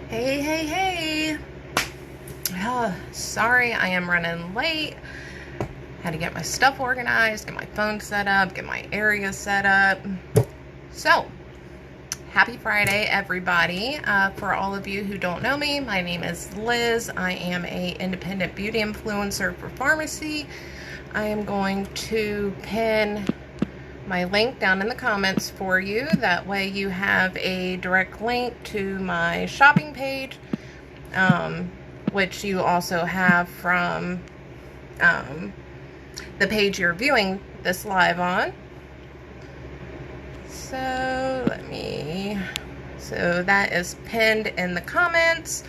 Hey, hey, hey. Sorry, I am running late. Had to get my stuff organized, get my phone set up, get my area set up. So, happy Friday, everybody. For all of you who don't know me, my name is Liz. I am an independent beauty influencer for pharmacy. I am going to pin my link down in the comments for you. That way you have a direct link to my shopping page, which you also have from the page you're viewing this live on. So that is pinned in the comments.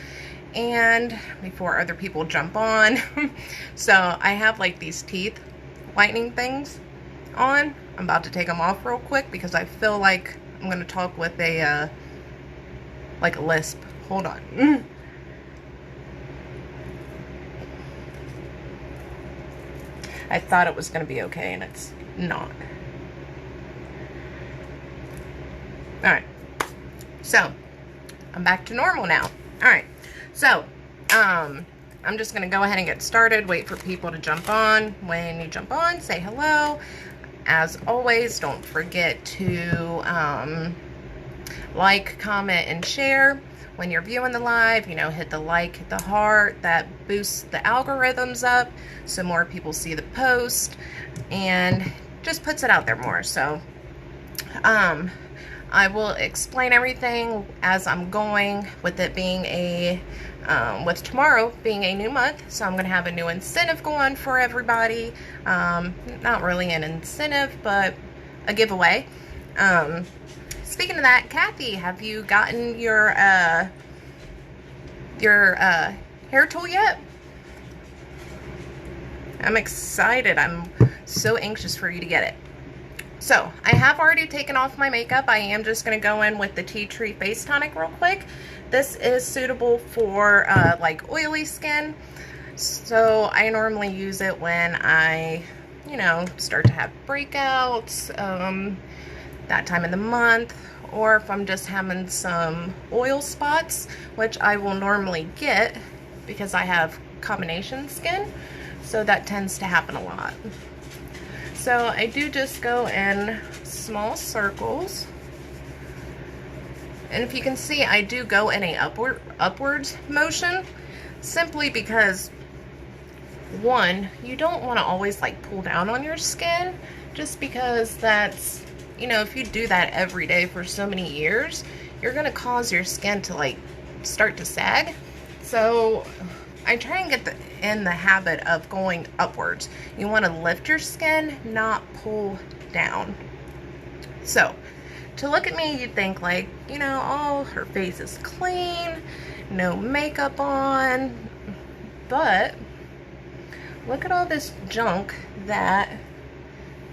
And before other people jump on, so I have like these teeth whitening things on. I'm about to take them off real quick because I feel like I'm going to talk with a like a lisp. Hold on. I thought it was going to be okay, and it's not. Alright, so I'm back to normal now. Alright, so I'm just going to go ahead and get started, wait for people to jump on. When you jump on, say hello. As always, don't forget to like, comment, and share. When you're viewing the live, hit the like, hit the heart. That boosts the algorithms up so more people see the post and just puts it out there more. So I will explain everything as I'm going, with it being with tomorrow being a new month. So I'm going to have a new incentive going for everybody. Not really an incentive, but a giveaway. Speaking of that, Kathy, have you gotten your hair tool yet? I'm excited. I'm so anxious for you to get it. So, I have already taken off my makeup. I am just going to go in with the Tea Tree Face Tonic real quick. This is suitable for like oily skin. So, I normally use it when I, start to have breakouts, that time of the month, or if I'm just having some oil spots, which I will normally get because I have combination skin. So, that tends to happen a lot. So I do just go in small circles, and if you can see, I do go in a upwards motion, simply because, one, you don't want to always like pull down on your skin, just because that's, if you do that every day for so many years, you're going to cause your skin to like start to sag. So I try and get in the habit of going upwards. You want to lift your skin, not pull down. So, to look at me, you'd think like, oh, her face is clean, no makeup on. But, look at all this junk that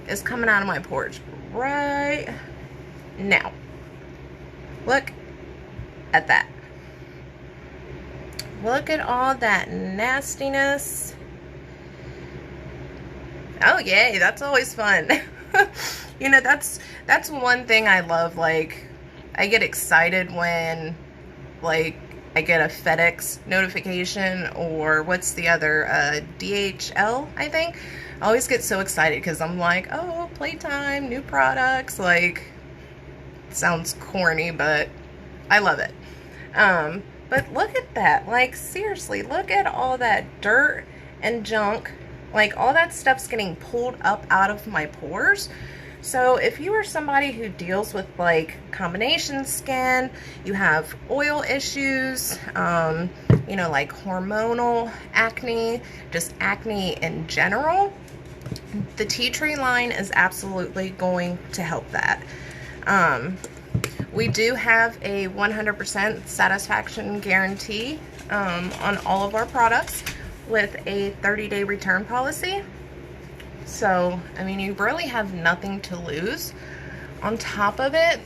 is coming out of my pores right now. Look at that. Look at all that nastiness. Oh yay, that's always fun. That's one thing I love. Like, I get excited when like I get a FedEx notification, or what's the other, DHL, I think. I always get so excited because I'm like, oh, playtime, new products. Like, it sounds corny, but I love it. But look at that. Like, seriously, look at all that dirt and junk. Like, all that stuff's getting pulled up out of my pores. So if you are somebody who deals with like combination skin, you have oil issues, like hormonal acne, just acne in general, the Tea Tree line is absolutely going to help that. We do have a 100% satisfaction guarantee on all of our products, with a 30-day return policy. So, I mean, you really have nothing to lose. On top of it,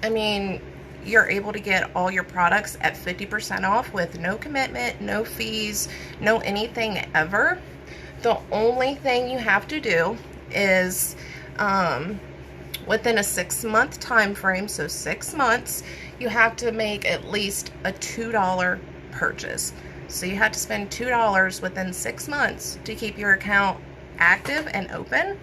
I mean, you're able to get all your products at 50% off with no commitment, no fees, no anything ever. The only thing you have to do is within a 6-month time frame, so 6 months, you have to make at least a $2 purchase. So you have to spend $2 within 6 months to keep your account active and open,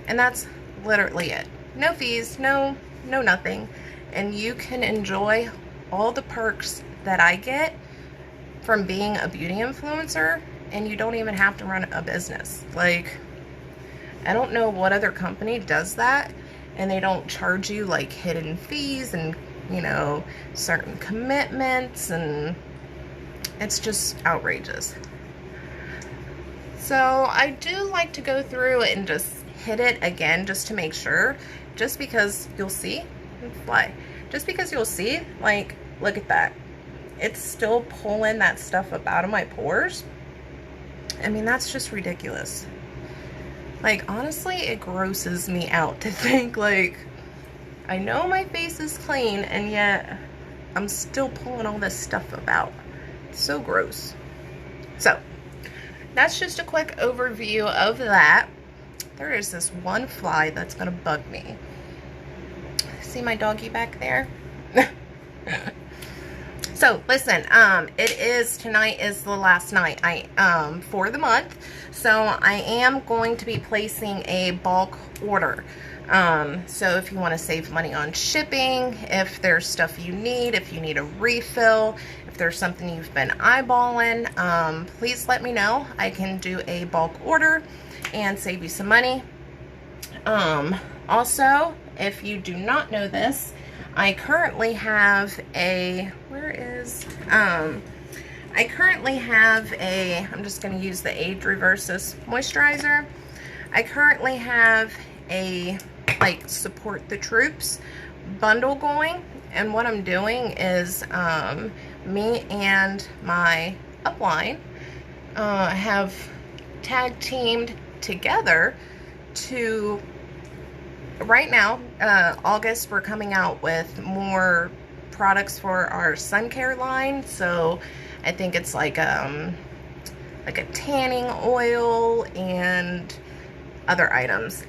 and that's literally it. No fees, no nothing, and you can enjoy all the perks that I get from being a beauty influencer, and you don't even have to run a business. Like, I don't know what other company does that, and they don't charge you like hidden fees and, you know, certain commitments, and it's just outrageous. So I do like to go through and just hit it again just to make sure, just because you'll see, fly, just because you'll see, like, look at that. It's still pulling that stuff up out of my pores. I mean, that's just ridiculous. Like, honestly, it grosses me out to think, like, I know my face is clean, and yet I'm still pulling all this stuff about. It's so gross. So, that's just a quick overview of that. There is this one fly that's going to bug me. See my doggy back there? So, listen, tonight is the last night for the month. So, I am going to be placing a bulk order. So, if you want to save money on shipping, if there's stuff you need, if you need a refill, if there's something you've been eyeballing, please let me know. I can do a bulk order and save you some money. Also, if you do not know this, I currently have I'm just going to use the Age Reversus moisturizer. I currently have a, like, Support the Troops bundle going, and what I'm doing is, me and my upline, have tag teamed together to, right now, August, we're coming out with more products for our sun care line. So I think it's like a tanning oil and other items.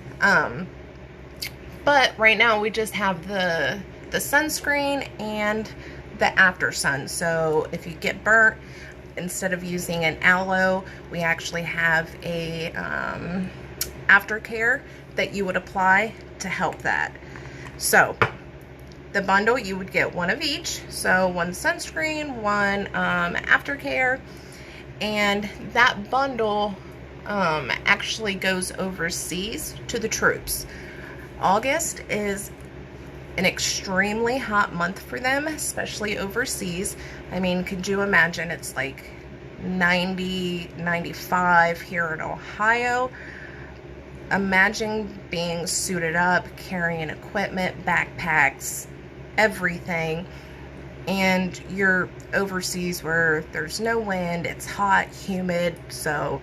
But right now we just have the sunscreen and the after sun. So if you get burnt, instead of using an aloe, we actually have a aftercare that you would apply to help that. So the bundle, you would get one of each. So one sunscreen, one aftercare, and that bundle actually goes overseas to the troops. August is an extremely hot month for them, especially overseas. I mean, could you imagine? It's like 90, 95 here in Ohio. Imagine being suited up, carrying equipment, backpacks, everything, and you're overseas where there's no wind, it's hot, humid. So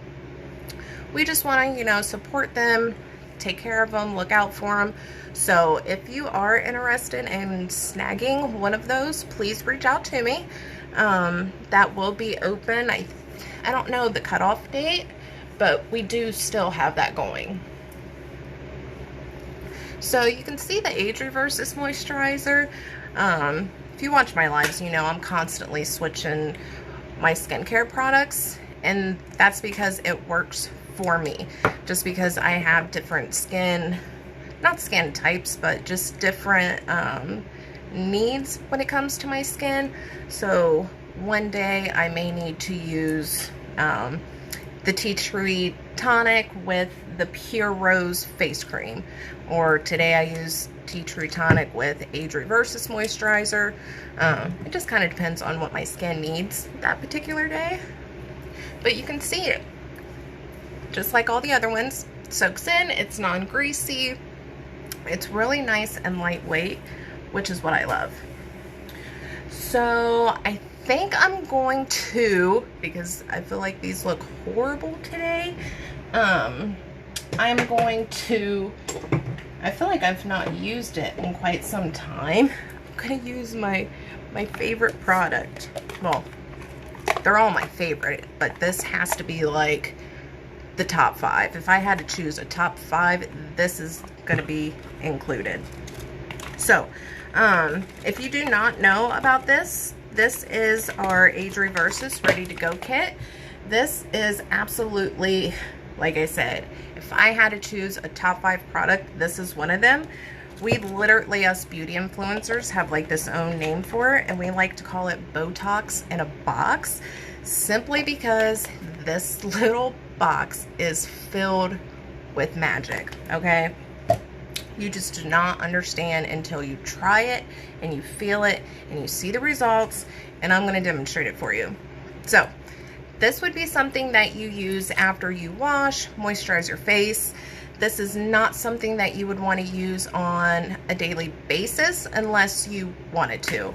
we just want to, you know, support them, take care of them, look out for them. So if you are interested in snagging one of those, please reach out to me. That will be open. I don't know the cutoff date, but we do still have that going. So you can see the Age Reversus moisturizer. If you watch my lives, you know I'm constantly switching my skincare products, and that's because it works for me. Just because I have different skin, not skin types, but just different needs when it comes to my skin. So one day I may need to use the Tea Tree Tonic with the Pure Rose face cream, or today I use Tea Tree Tonic with Age Reversus moisturizer. It just kind of depends on what my skin needs that particular day. But you can see it, just like all the other ones, soaks in, it's non-greasy, it's really nice and lightweight, which is what I love. So I think I'm going to, because I feel like these look horrible today, I'm going to, I feel like I've not used it in quite some time. I'm going to use my favorite product. Well, they're all my favorite, but this has to be like the top 5. If I had to choose a top 5, this is going to be included. So, if you do not know about this, this is our Age Reverses Ready to Go kit. This is absolutely, like I said, if I had to choose a top 5 product, this is one of them. We literally, us beauty influencers, have like this own name for it, and we like to call it Botox in a box, simply because this little box is filled with magic, okay? You just do not understand until you try it and you feel it and you see the results, and I'm going to demonstrate it for you. So this would be something that you use after you wash, moisturize your face. This is not something that you would want to use on a daily basis unless you wanted to.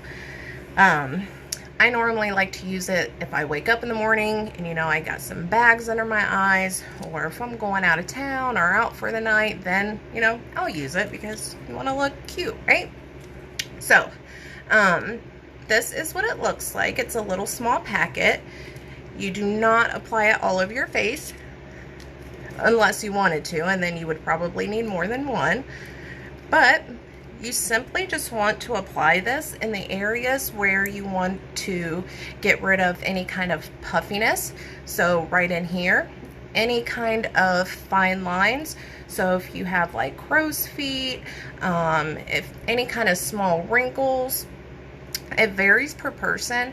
I normally like to use it if I wake up in the morning and, you know, I got some bags under my eyes, or if I'm going out of town or out for the night, then, you know, I'll use it because you want to look cute, right? So, this is what it looks like. It's a little small packet. You do not apply it all over your face unless you wanted to, and then you would probably need more than one. But you simply just want to apply this in the areas where you want to get rid of any kind of puffiness. So right in here, any kind of fine lines. So if you have like crow's feet, if any kind of small wrinkles, it varies per person.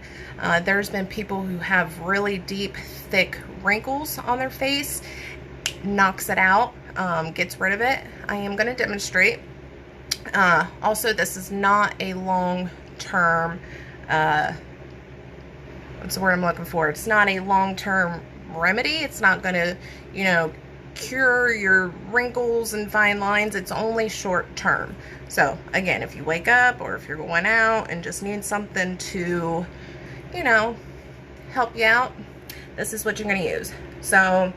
There's been people who have really deep, thick wrinkles on their face, knocks it out, gets rid of it. I am going to demonstrate. Also, this is not a long-term, what's the word I'm looking for? It's not a long-term remedy. It's not going to, you know, cure your wrinkles and fine lines. It's only short-term. So, again, if you wake up or if you're going out and just need something to, you know, help you out, this is what you're going to use. So,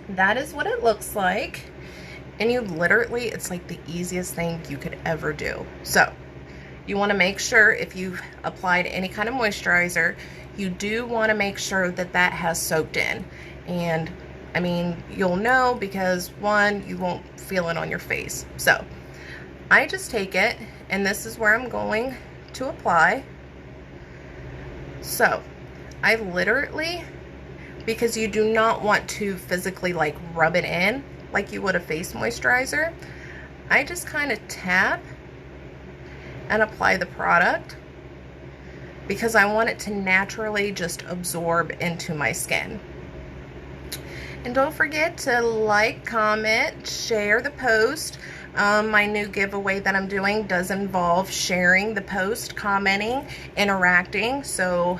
that is what it looks like. And you literally, it's like the easiest thing you could ever do. So you want to make sure if you've applied any kind of moisturizer, you do want to make sure that that has soaked in. And I mean, you'll know because one, you won't feel it on your face. So I just take it, and this is where I'm going to apply. So I literally, because you do not want to physically like rub it in like you would a face moisturizer, I just kind of tap and apply the product because I want it to naturally just absorb into my skin. And don't forget to like, comment, share the post. My new giveaway that I'm doing does involve sharing the post, commenting, interacting. So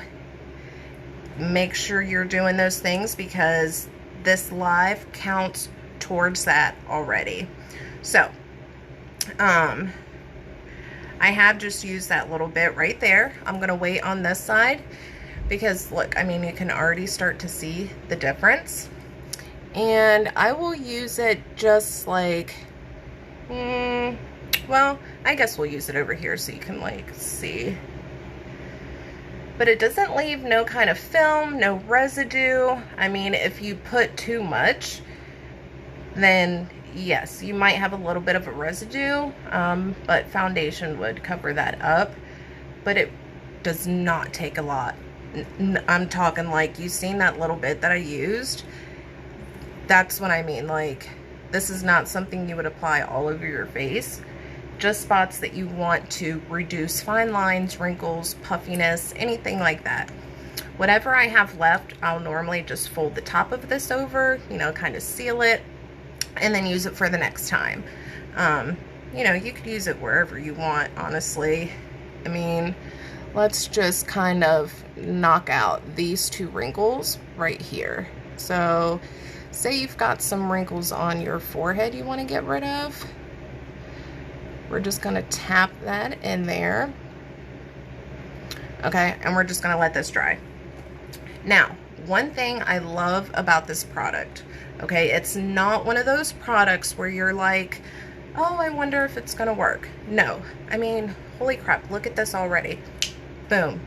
make sure you're doing those things because this live counts towards that already. So I have just used that little bit right there. I'm gonna wait on this side because look, I mean, you can already start to see the difference. And I will use it just like well, I guess we'll use it over here so you can like see. But it doesn't leave no kind of film, no residue. I mean, if you put too much, then yes, you might have a little bit of a residue, but foundation would cover that up. But it does not take a lot. I'm talking like, you've seen that little bit that I used. That's what I mean. Like, this is not something you would apply all over your face. Just spots that you want to reduce fine lines, wrinkles, puffiness, anything like that. Whatever I have left, I'll normally just fold the top of this over, you know, kind of seal it, and then use it for the next time. You know, you could use it wherever you want, honestly. I mean, let's just kind of knock out these two wrinkles right here. So say you've got some wrinkles on your forehead you want to get rid of. We're just going to tap that in there. Okay, and we're just going to let this dry. Now, one thing I love about this product, okay, it's not one of those products where you're like, oh, I wonder if it's gonna work. No, I mean, holy crap, look at this already. Boom.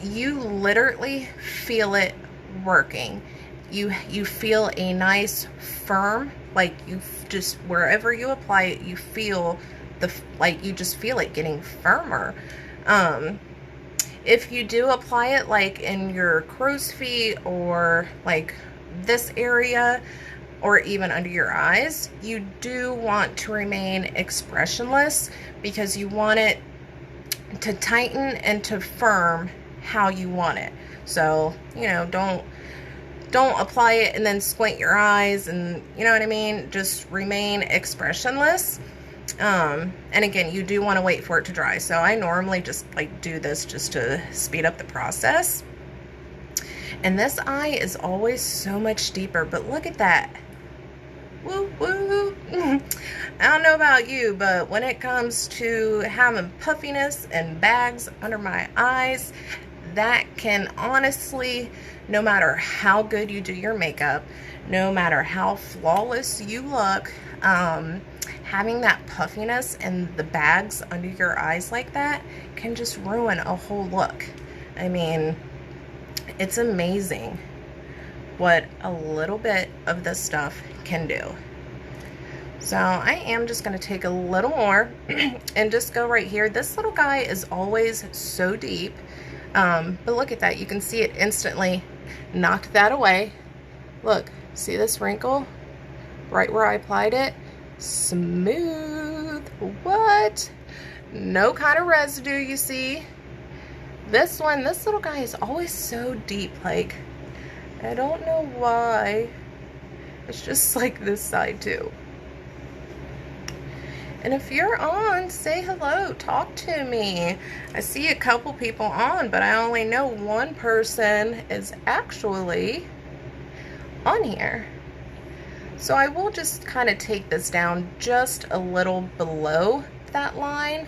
You literally feel it working. you feel a nice firm, like you just, wherever you apply it, you feel like you just feel it getting firmer. If you do apply it like in your crow's feet or like this area or even under your eyes, you do want to remain expressionless because you want it to tighten and to firm how you want it. So, you know, don't apply it and then squint your eyes, and you know what I mean? Just remain expressionless. And again, you do want to wait for it to dry. So I normally just like do this just to speed up the process. And this eye is always so much deeper, but look at that. Woo woo. I don't know about you, but when it comes to having puffiness and bags under my eyes, that can honestly, no matter how good you do your makeup, no matter how flawless you look, having that puffiness and the bags under your eyes like that can just ruin a whole look. I mean, it's amazing what a little bit of this stuff can do. So I am just going to take a little more and just go right here. This little guy is always so deep, but look at that. You can see it instantly knocked that away. Look, see this wrinkle right where I applied it? Smooth. What? No kind of residue, you see. This one, this little guy is always so deep. Like, I don't know why. It's just like this side too. And if you're on, say hello, talk to me. I see a couple people on, but I only know one person is actually on here. So I will just kind of take this down just a little below that line,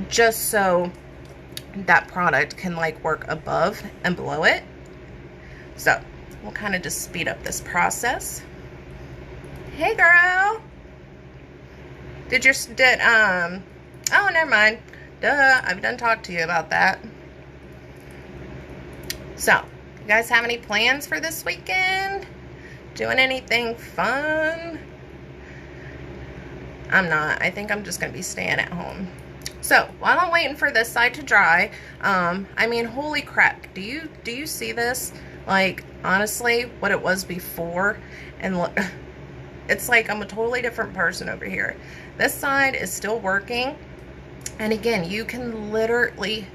just so that product can like work above and below it. So we'll kind of just speed up this process. Hey girl, oh, never mind. Duh, I've done talked to you about that. So, you guys have any plans for this weekend? Doing anything fun? I'm not. I think I'm just going to be staying at home. So, while I'm waiting for this side to dry, I mean, holy crap. Do you see this? Like, honestly, what it was before, and look, it's like I'm a totally different person over here. This side is still working. And again, you can literally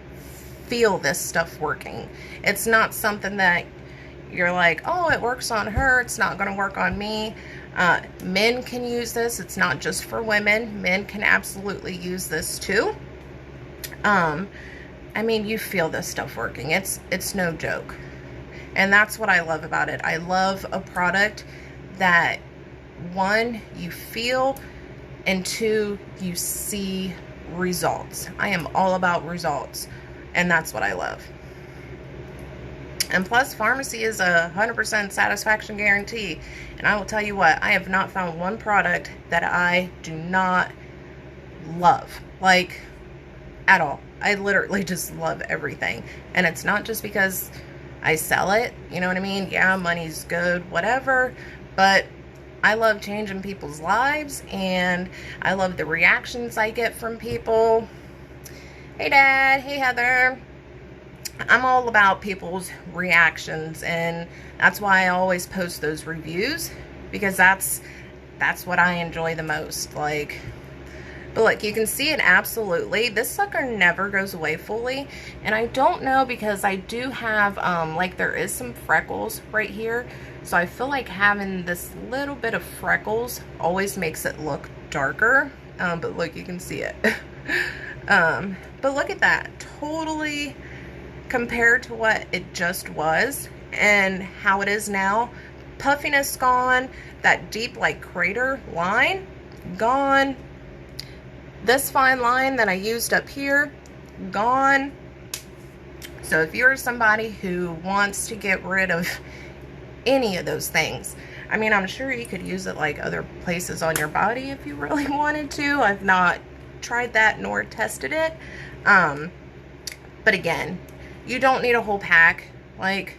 feel this stuff working. It's not something that you're like, oh, it works on her, it's not going to work on me. Men can use this. It's not just for women. Men can absolutely use this too. I mean, you feel this stuff working. It's no joke. And that's what I love about it. I love a product that, one, you feel, and two, you see results. I am all about results, and that's what I love. And plus, pharmacy is a 100% satisfaction guarantee. And I will tell you what, I have not found one product that I do not love, like, at all. I literally just love everything. And it's not just because I sell it, you know what I mean? Yeah, money's good, whatever, but I love changing people's lives, and I love the reactions I get from people. Hey Dad, hey Heather. I'm all about people's reactions, and that's why I always post those reviews, because that's what I enjoy the most. Like, but look, you can see it absolutely. This sucker never goes away fully, and I don't know, because I do have like, there is some freckles right here. So I feel like having this little bit of freckles always makes it look darker. But look, you can see it. But look at that. Totally compared to what it just was and how it is now. Puffiness gone. That deep, like, crater line gone. This fine line that I used up here, gone. So if you're somebody who wants to get rid of any of those things, I mean, I'm sure you could use it like other places on your body if you really wanted to. I've not tried that nor tested it. But again, you don't need a whole pack. Like,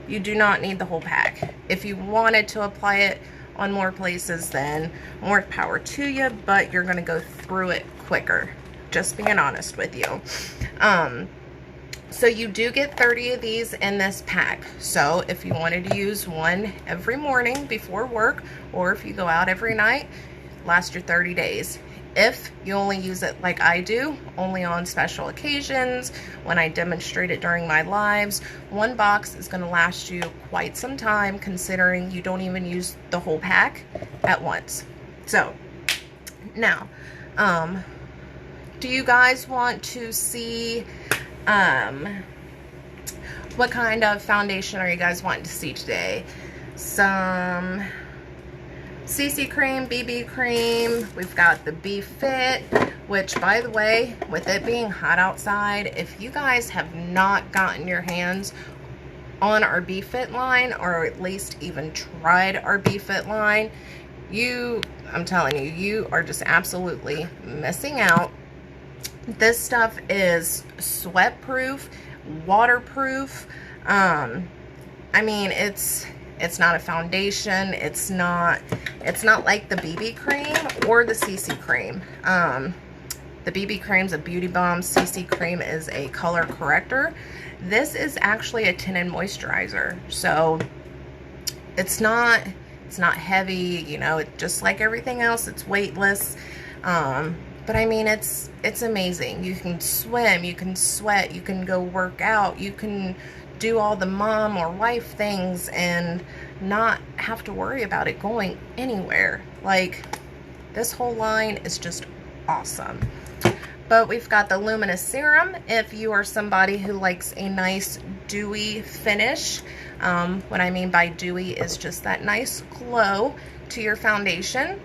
You do not need the whole pack. If you wanted to apply it on more places, then more power to you, but you're going to go through it quicker. Just being honest with you. So you do get 30 of these in this pack. So if you wanted to use one every morning before work, or if you go out every night, last your 30 days. If you only use it like I do, only on special occasions, when I demonstrate it during my lives, one box is going to last you quite some time, considering you don't even use the whole pack at once. So now, do you guys want to see what kind of foundation are you guys wanting to see today? Some CC cream, BB cream. We've got the BFit, which, by the way, with it being hot outside, if you guys have not gotten your hands on our BFit line, or at least even tried our BFit line, I'm telling you, you are just absolutely missing out. This stuff is sweat proof, waterproof. I mean, it's not a foundation. It's not like the BB cream or the CC cream. The BB cream's a beauty bomb. CC cream is a color corrector. This is actually a tinted moisturizer. So it's not heavy, you know, just like everything else, it's weightless. But I mean, it's amazing. You can swim, you can sweat, you can go work out, you can do all the mom or wife things and not have to worry about it going anywhere. Like, this whole line is just awesome. But we've got the Luminous Serum if you are somebody who likes a nice dewy finish. What I mean by dewy is just that nice glow to your foundation.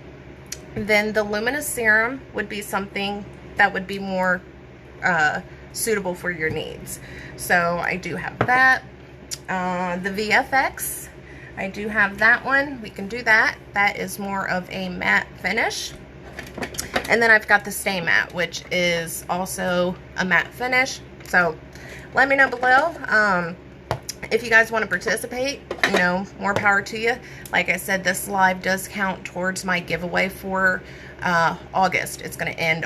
Then the Luminous Serum would be something that would be more suitable for your needs. So I do have that. The VFX, I do have that one. We can do that. That is more of a matte finish. And then I've got the Stay Matte, which is also a matte finish. So let me know below. If you guys want to participate, you know, more power to you. Like I said, this live does count towards my giveaway for August. It's going to end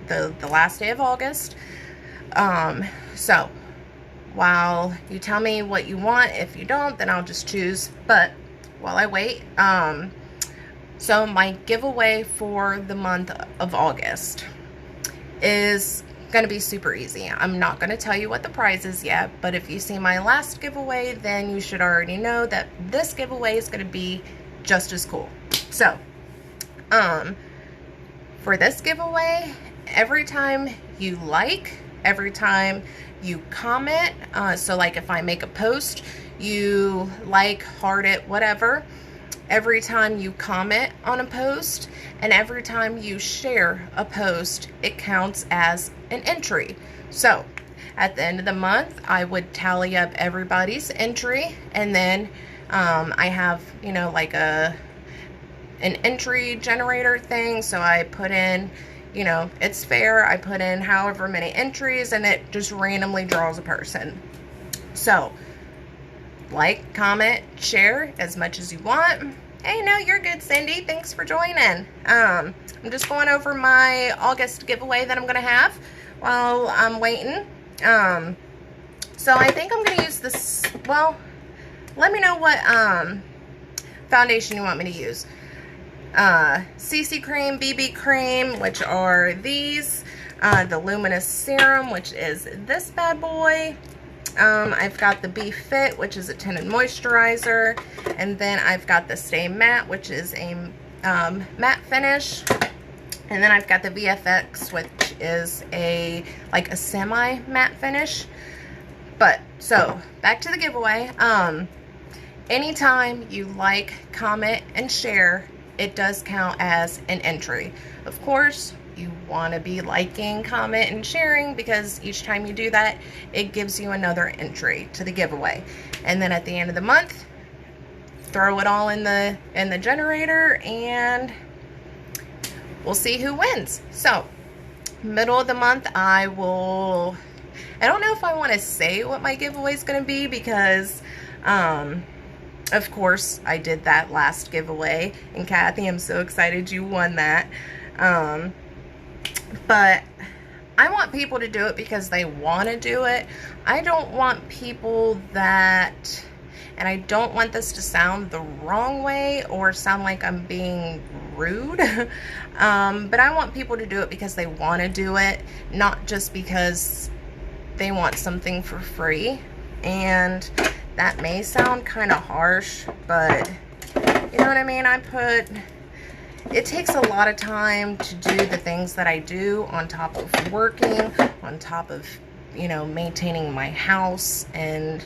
the last day of August. So while you tell me what you want, if you don't, then I'll just choose. But while I wait, so my giveaway for the month of August is going to be super easy. I'm not going to tell you what the prize is yet, but if you see my last giveaway, then you should already know that this giveaway is going to be just as cool. So, for this giveaway, every time you like, every time you comment, so like if I make a post, you like, heart it, whatever, every time you comment on a post, and every time you share a post, it counts as an entry. So at the end of the month, I would tally up everybody's entry, and then I have, you know, like an entry generator thing. So I put in, you know, it's fair. I put in however many entries, and it just randomly draws a person. So like, comment, share as much as you want. Hey, no, you're good, Cindy. Thanks for joining. I'm just going over my August giveaway that I'm going to have while I'm waiting. So I think I'm going to use this. Well, let me know what foundation you want me to use. CC cream, BB cream, which are these. The Luminous Serum, which is this bad boy. I've got the BFit, which is a tinted moisturizer, and then I've got the Stay Matte, which is a matte finish, and then I've got the VFX, which is like a semi matte finish. But so back to the giveaway. Anytime you like, comment, and share, it does count as an entry. Of course, you want to be liking, comment, and sharing, because each time you do that, it gives you another entry to the giveaway. And then at the end of the month, throw it all in the generator, and we'll see who wins. So middle of the month, I don't know if I want to say what my giveaway is going to be, because Of course, I did that last giveaway, and Kathy, I'm so excited you won that. But I want people to do it because they want to do it. I don't want people that, and I don't want this to sound the wrong way or sound like I'm being rude, but I want people to do it because they want to do it, not just because they want something for free. And that may sound kind of harsh, but you know what I mean? It takes a lot of time to do the things that I do, on top of working, on top of, you know, maintaining my house. And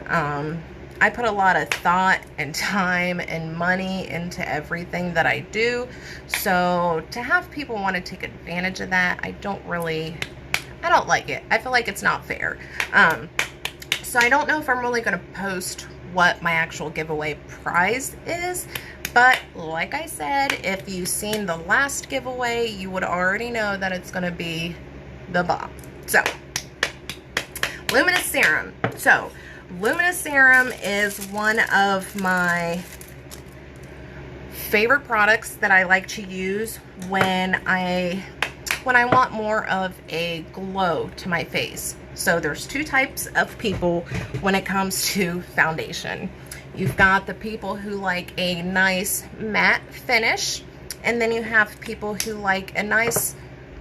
I put a lot of thought and time and money into everything that I do. So to have people want to take advantage of that, I don't like it. I feel like it's not fair. So I don't know if I'm really going to post what my actual giveaway prize is. But like I said, if you've seen the last giveaway, you would already know that it's going to be the bomb. So, Luminous Serum. So, Luminous Serum is one of my favorite products that I like to use when I want more of a glow to my face. So there's two types of people when it comes to foundation. You've got the people who like a nice matte finish, and then you have people who like a nice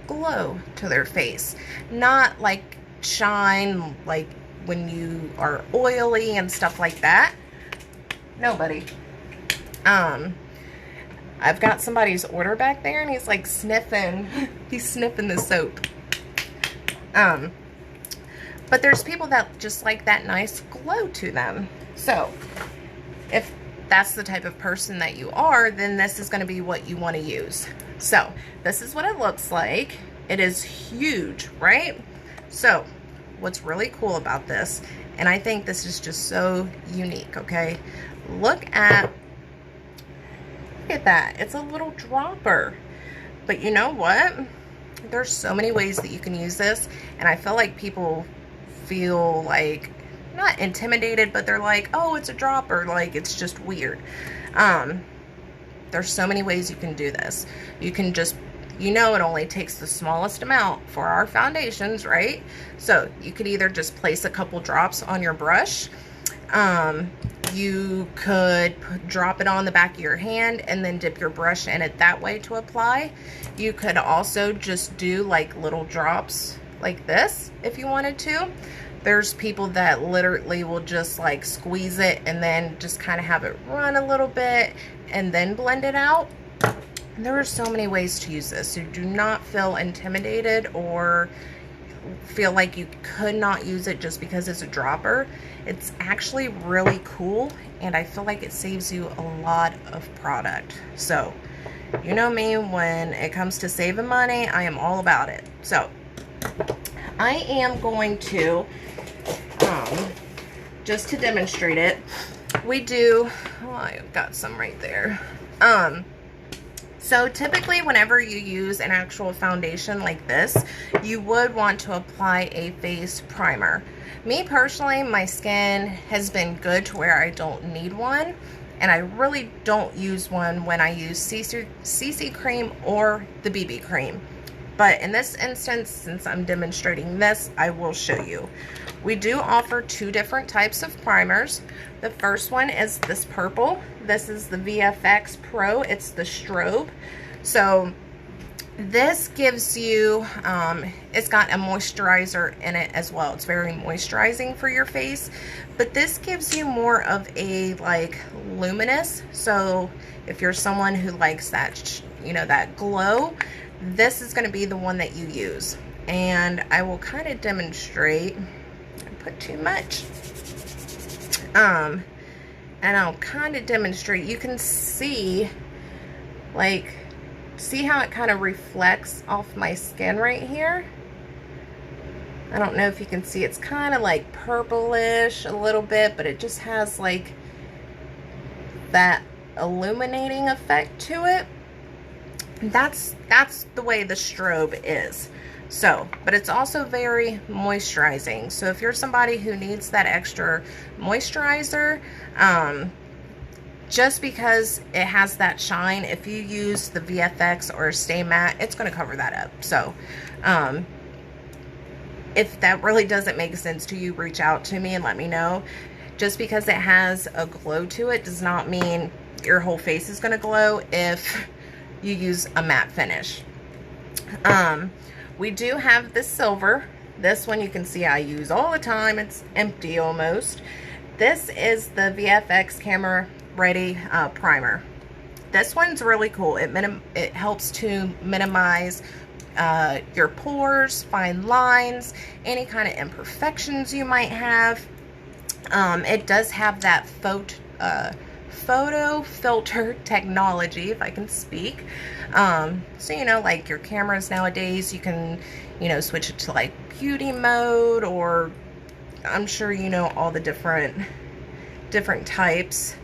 glow to their face. Not like shine, like when you are oily and stuff like that. Nobody. I've got somebody's order back there, and he's like sniffing. He's sniffing the soap. But there's people that just like that nice glow to them. So, if that's the type of person that you are, then this is going to be what you want to use. So, this is what it looks like. It is huge, right? So, what's really cool about this, and I think this is just so unique, okay? Look at that. It's a little dropper. But you know what? There's so many ways that you can use this, and I feel like people feel like not intimidated, but they're like, oh, it's a dropper, like it's just weird. There's so many ways you can do this. You can just, you know, it only takes the smallest amount for our foundations, right? So you could either just place a couple drops on your brush. You could drop it on the back of your hand and then dip your brush in it that way to apply. You could also just do like little drops like this if you wanted to. There's people that literally will just like squeeze it and then just kind of have it run a little bit and then blend it out. There are so many ways to use this, so do not feel intimidated or feel like you could not use it just because it's a dropper. It's actually really cool, and I feel like it saves you a lot of product. So, you know me, when it comes to saving money, I am all about it. So, I am going to, just to demonstrate it, we do, oh, I've got some right there. So typically whenever you use an actual foundation like this, you would want to apply a face primer. Me personally, my skin has been good to where I don't need one, and I really don't use one when I use CC cream or the BB cream. But in this instance, since I'm demonstrating this, I will show you. We do offer two different types of primers. The first one is this purple. This is the VFX Pro. It's the strobe. So this gives you, it's got a moisturizer in it as well. It's very moisturizing for your face. But this gives you more of a like luminous. So if you're someone who likes that, you know, that glow, this is going to be the one that you use. And I will kind of demonstrate. I put too much. And I'll kind of demonstrate. You can see, like, see how it kind of reflects off my skin right here? I don't know if you can see. It's kind of like purplish a little bit, but it just has like that illuminating effect to it. That's the way the strobe is. So, but it's also very moisturizing. So if you're somebody who needs that extra moisturizer, just because it has that shine, if you use the VFX or Stay Matte, it's going to cover that up. So, if that really doesn't make sense to you, reach out to me and let me know. Just because it has a glow to it does not mean your whole face is going to glow if you use a matte finish. We do have this silver. This one you can see I use all the time. It's empty almost. This is the VFX Camera Ready primer. This one's really cool. It helps to minimize your pores, fine lines, any kind of imperfections you might have. It does have that photo filter technology, if I can speak. So, you know, like your cameras nowadays, you can, you know, switch it to like beauty mode, or I'm sure you know all the different types.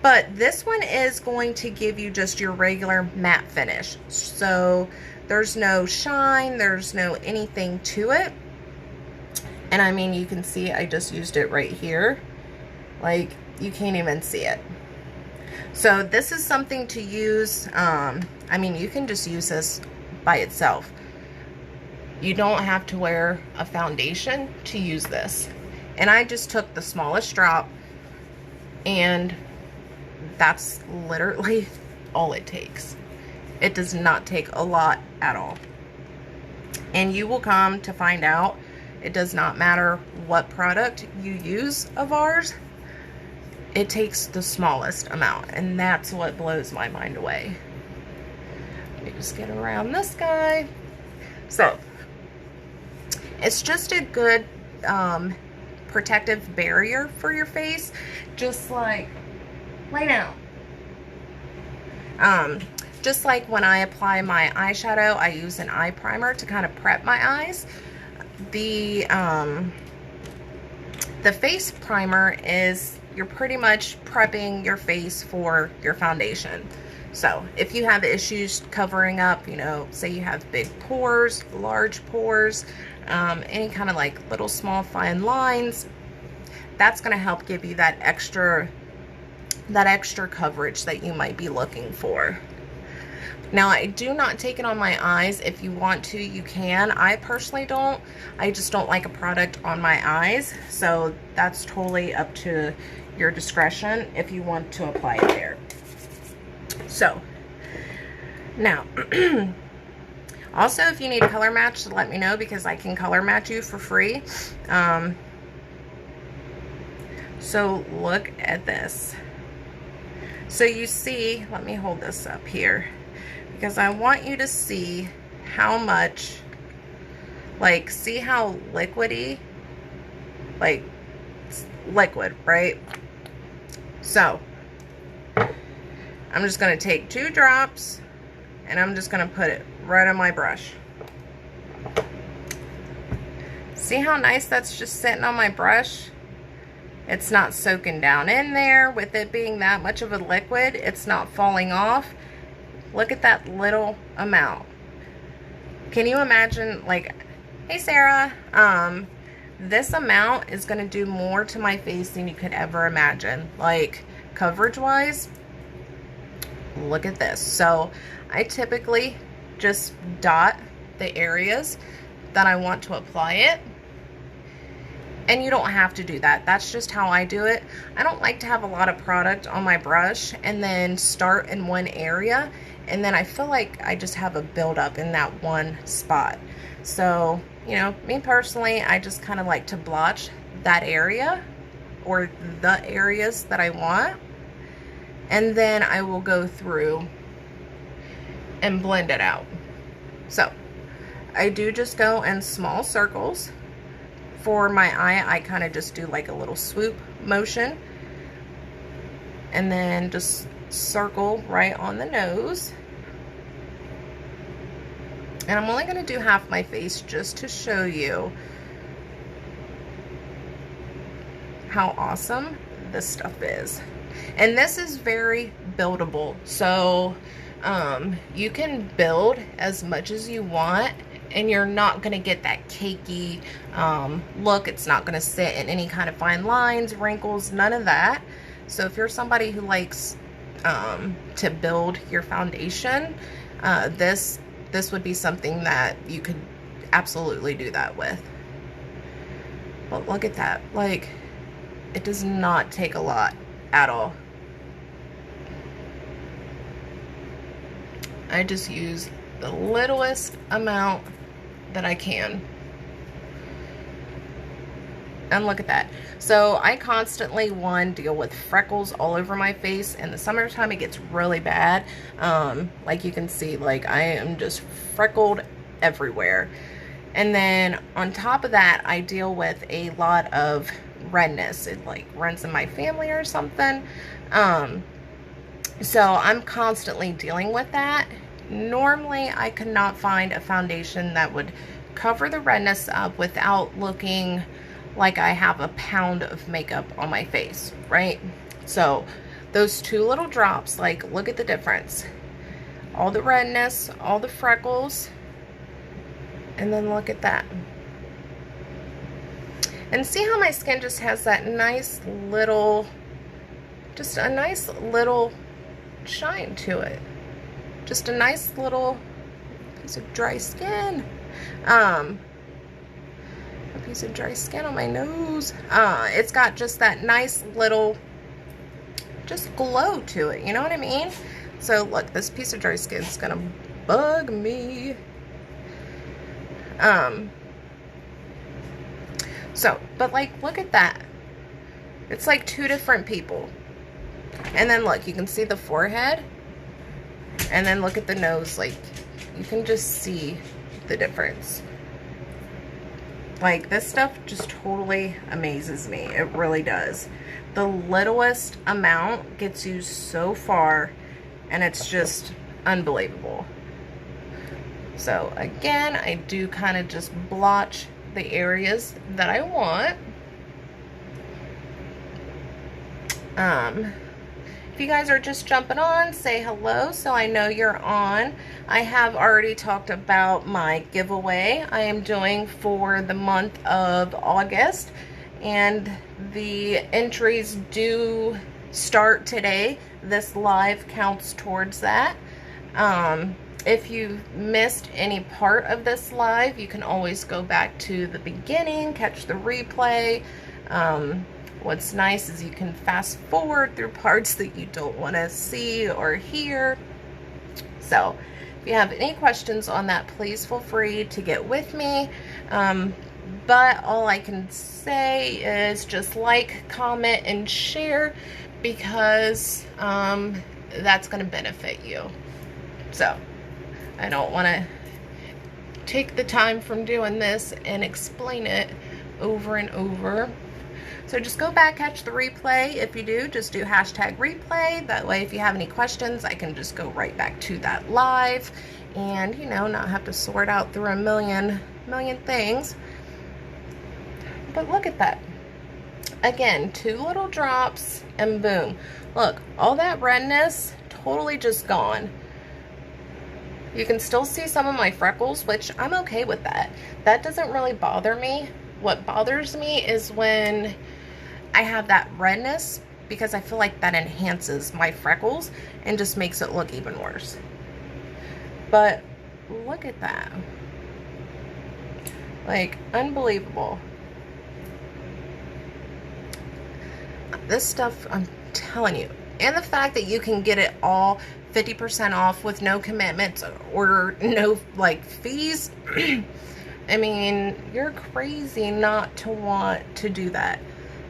But this one is going to give you just your regular matte finish. So there's no shine, there's no anything to it. And I mean, you can see I just used it right here. Like, you can't even see it. So this is something to use. I mean, you can just use this by itself. You don't have to wear a foundation to use this. And I just took the smallest drop, and that's literally all it takes. It does not take a lot at all. And you will come to find out it does not matter what product you use of ours. It takes the smallest amount, and that's what blows my mind away. Let me just get around this guy. So, it's just a good protective barrier for your face, just like, lay down. Just like when I apply my eyeshadow, I use an eye primer to kind of prep my eyes. The face primer is, you're pretty much prepping your face for your foundation. So if you have issues covering up, you know, say you have big pores, large pores, any kind of like little small fine lines, that's going to help give you that extra coverage that you might be looking for. Now, I do not take it on my eyes. If you want to, you can. I personally don't. I just don't like a product on my eyes. So that's totally up to your discretion if you want to apply it there. So, now, also, if you need a color match, let me know, because I can color match you for free. So look at this. So you see, let me hold this up here, because I want you to see how much, like, see how liquidy, like, it's liquid, right? So, I'm just going to take 2 drops, and I'm just going to put it right on my brush. See how nice that's just sitting on my brush? It's not soaking down in there. With it being that much of a liquid, it's not falling off. Look at that little amount. Can you imagine, like, hey Sarah, this amount is going to do more to my face than you could ever imagine. Like, coverage wise, look at this. So I typically just dot the areas that I want to apply it. And you don't have to do that. That's just how I do it. I don't like to have a lot of product on my brush and then start in one area, and then I feel like I just have a buildup in that one spot. So, you know, me personally, I just kind of like to blotch that area or the areas that I want, and then I will go through and blend it out. So I do just go in small circles. For my eye, I kind of just do like a little swoop motion, and then just circle right on the nose. And I'm only going to do half my face just to show you how awesome this stuff is. And this is very buildable, so you can build as much as you want, and you're not going to get that cakey look. It's not going to sit in any kind of fine lines, wrinkles, none of that. So if you're somebody who likes to build your foundation, this would be something that you could absolutely do that with. But look at that. Like, it does not take a lot at all. I just use the littlest amount that I can. And look at that. So I constantly, deal with freckles all over my face. In the summertime, it gets really bad. Like you can see, like I am just freckled everywhere. And then on top of that, I deal with a lot of redness. It like runs in my family or something. So I'm constantly dealing with that. Normally, I could not find a foundation that would cover the redness up without looking like I have a pound of makeup on my face, right? So those 2 little drops, like, look at the difference. All the redness, all the freckles, and then look at that. And see how my skin just has that nice little, just a nice little shine to it. Just a nice little piece of dry skin. A piece of dry skin on my nose. It's got just that nice little, just glow to it. You know what I mean? So look, this piece of dry skin is gonna bug me. So, but like, look at that. It's like 2 different people. And then look, you can see the forehead. And then look at the nose. Like, you can just see the difference. Like, this stuff just totally amazes me. It really does. The littlest amount gets you so far, and it's just unbelievable. So again, I do kind of just blotch the areas that I want. If you guys are just jumping on, say hello so I know you're on. I have already talked about my giveaway I am doing for the month of August, and the entries do start today. This live counts towards that. If you missed any part of this live, you can always go back to the beginning, catch the replay. What's nice is you can fast forward through parts that you don't want to see or hear. So if you have any questions on that, please feel free to get with me. But all I can say is just like, comment, and share, because that's going to benefit you. So I don't want to take the time from doing this and explain it over and over. So just go back, catch the replay. If you do, just do hashtag replay. That way, if you have any questions, I can just go right back to that live and, you know, not have to sort out through a million things. But look at that. Again, 2 little drops and boom. Look, all that redness totally just gone. You can still see some of my freckles, which I'm okay with that. That doesn't really bother me. What bothers me is when I have that redness, because I feel like that enhances my freckles and just makes it look even worse. But look at that. Like, unbelievable. This stuff, I'm telling you. And the fact that you can get it all 50% off with no commitments or no, like, fees. I mean, you're crazy not to want to do that.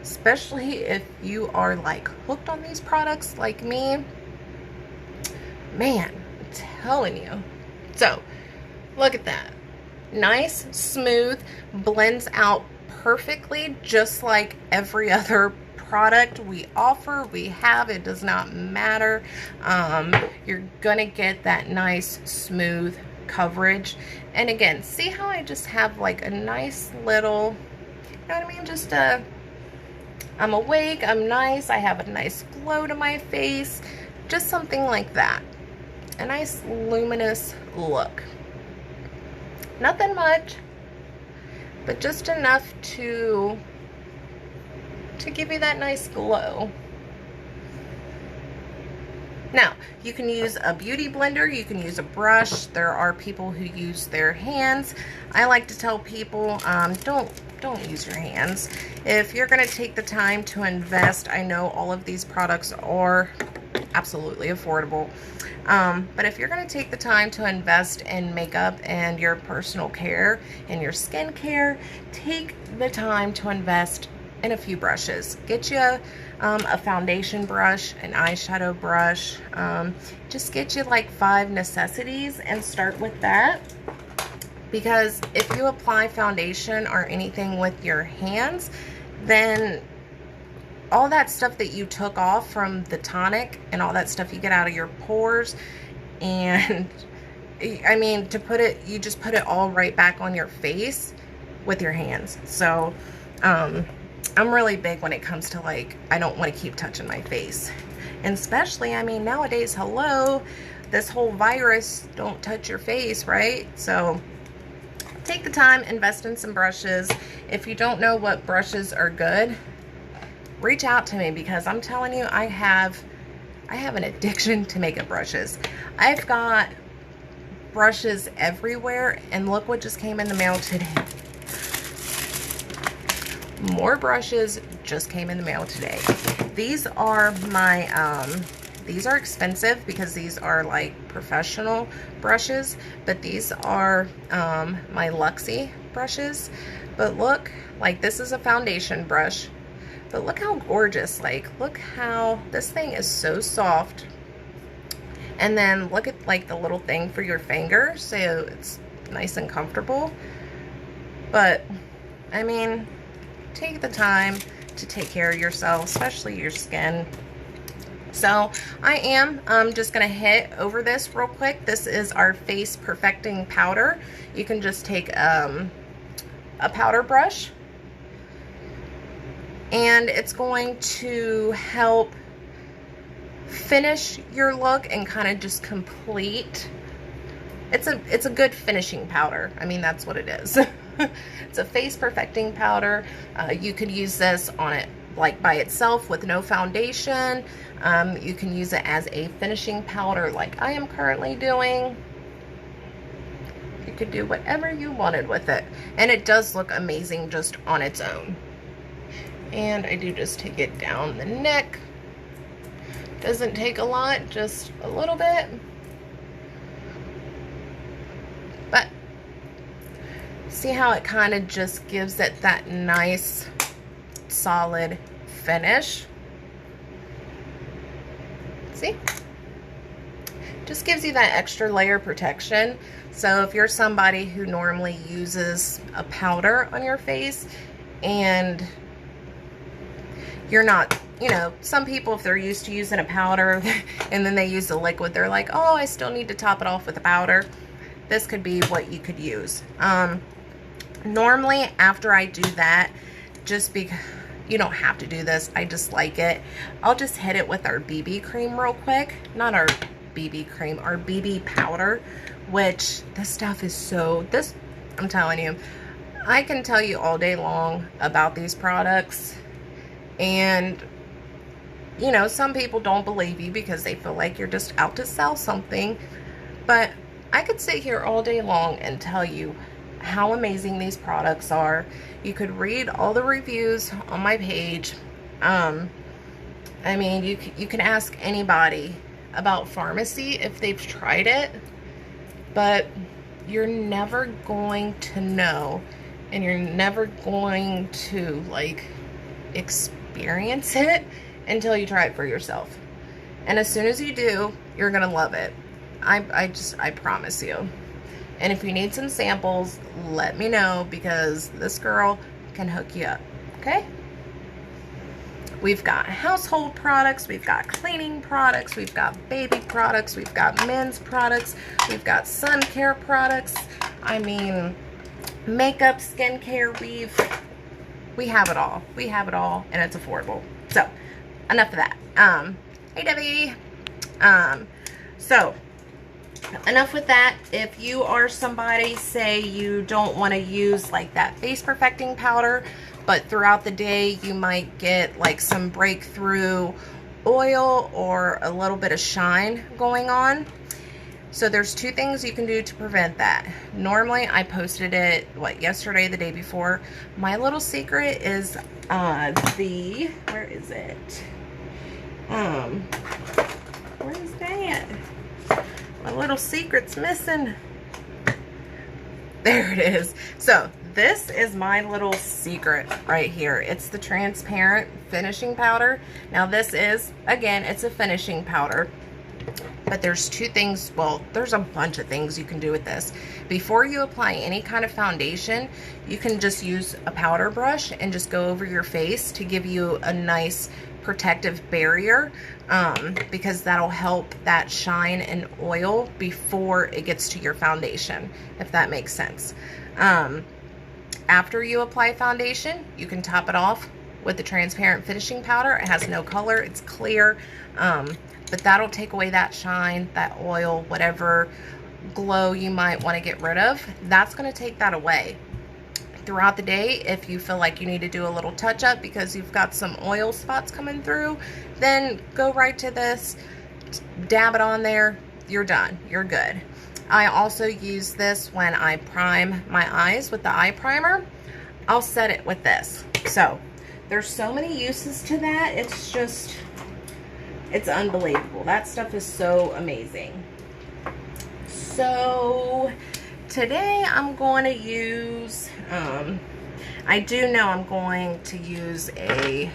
Especially if you are, like, hooked on these products like me. Man, I'm telling you. So, look at that. Nice, smooth, blends out perfectly, just like every other product we offer, we have. It does not matter. You're gonna get that nice, smooth coverage. And again, see how I just have like a nice little, you know what I mean, just I'm awake, I'm nice, I have a nice glow to my face, just something like that. A nice luminous look. Nothing much, but just enough to give you that nice glow. Now, you can use a beauty blender, you can use a brush. There are people who use their hands. I like to tell people, don't use your hands. If you're gonna take the time to invest, I know all of these products are absolutely affordable. But if you're gonna take the time to invest in makeup and your personal care and your skin care, take the time to invest in a few brushes. Get you a foundation brush, an eyeshadow brush. Just get you like 5 necessities and start with that. Because if you apply foundation or anything with your hands, then all that stuff that you took off from the tonic and all that stuff you get out of your pores, and I mean, you just put it all right back on your face with your hands. So I'm really big when it comes to, like, I don't want to keep touching my face. And especially, I mean, nowadays, hello, this whole virus, don't touch your face, right? So take the time, invest in some brushes. If you don't know what brushes are good, reach out to me, because I'm telling you, I have an addiction to makeup brushes. I've got brushes everywhere, and look what just came in the mail today. More brushes just came in the mail today. These are my, these are expensive because these are like professional brushes, but these are my Luxie brushes. But look, like, this is a foundation brush, but look how gorgeous, like, look how, this thing is so soft. And then look at, like, the little thing for your finger, so it's nice and comfortable. But, I mean, take the time to take care of yourself, especially your skin. So I am just gonna hit over this real quick. This is our face perfecting powder. You can just take a powder brush, and it's going to help finish your look and kind of just complete. It's a good finishing powder. I mean, that's what it is. It's a face perfecting powder. You could use this on it like by itself with no foundation. You can use it as a finishing powder like I am currently doing. You could do whatever you wanted with it, and it does look amazing just on its own. And I do just take it down the neck. Doesn't take a lot, just a little bit. But see how it kind of just gives it that nice solid finish? See? Just gives you that extra layer of protection. So if you're somebody who normally uses a powder on your face and you're not, you know, some people, if they're used to using a powder and then they use the liquid, they're like, oh, I still need to top it off with a powder. This could be what you could use. Normally after I do that, just because you don't have to do this, I just like it, I'll just hit it with our BB cream real quick. Not our BB cream, our BB powder, which this stuff is so, I'm telling you, I can tell you all day long about these products. And you know, some people don't believe you because they feel like you're just out to sell something, but I could sit here all day long and tell you how amazing these products are. You could read all the reviews on my page. I mean, you can ask anybody about Pharmacy if they've tried it, but you're never going to know, and you're never going to like experience it until you try it for yourself. And as soon as you do, you're gonna love it. I promise you. And if you need some samples, let me know, because this girl can hook you up, okay? We've got household products, we've got cleaning products, we've got baby products, we've got men's products, we've got sun care products. I mean, makeup, skincare, we have it all. We have it all, and it's affordable. So, enough of that. Hey, Debbie. So, enough with that. If you are somebody, say you don't want to use like that face perfecting powder, but throughout the day you might get like some breakthrough oil or a little bit of shine going on. So there's two things you can do to prevent that. Normally I posted it, yesterday, the day before. My little secret is where is it? Where is that? My little secret's missing. There it is. So this is my little secret right here. It's the transparent finishing powder. Now this is, again, it's a finishing powder. But there's two things, well, there's a bunch of things you can do with this. Before you apply any kind of foundation, you can just use a powder brush and just go over your face to give you a nice protective barrier, because that'll help that shine and oil before it gets to your foundation, if that makes sense. After you apply foundation, you can top it off with the transparent finishing powder. It has no color, it's clear, but that'll take away that shine, that oil, whatever glow you might want to get rid of. That's going to take that away. Throughout the day, if you feel like you need to do a little touch up because you've got some oil spots coming through, then go right to this, dab it on there, you're done, you're good. I also use this when I prime my eyes with the eye primer. I'll set it with this. So there's so many uses to that, it's just, it's unbelievable. That stuff is so amazing. So today I'm going to use, I do know I'm going to use a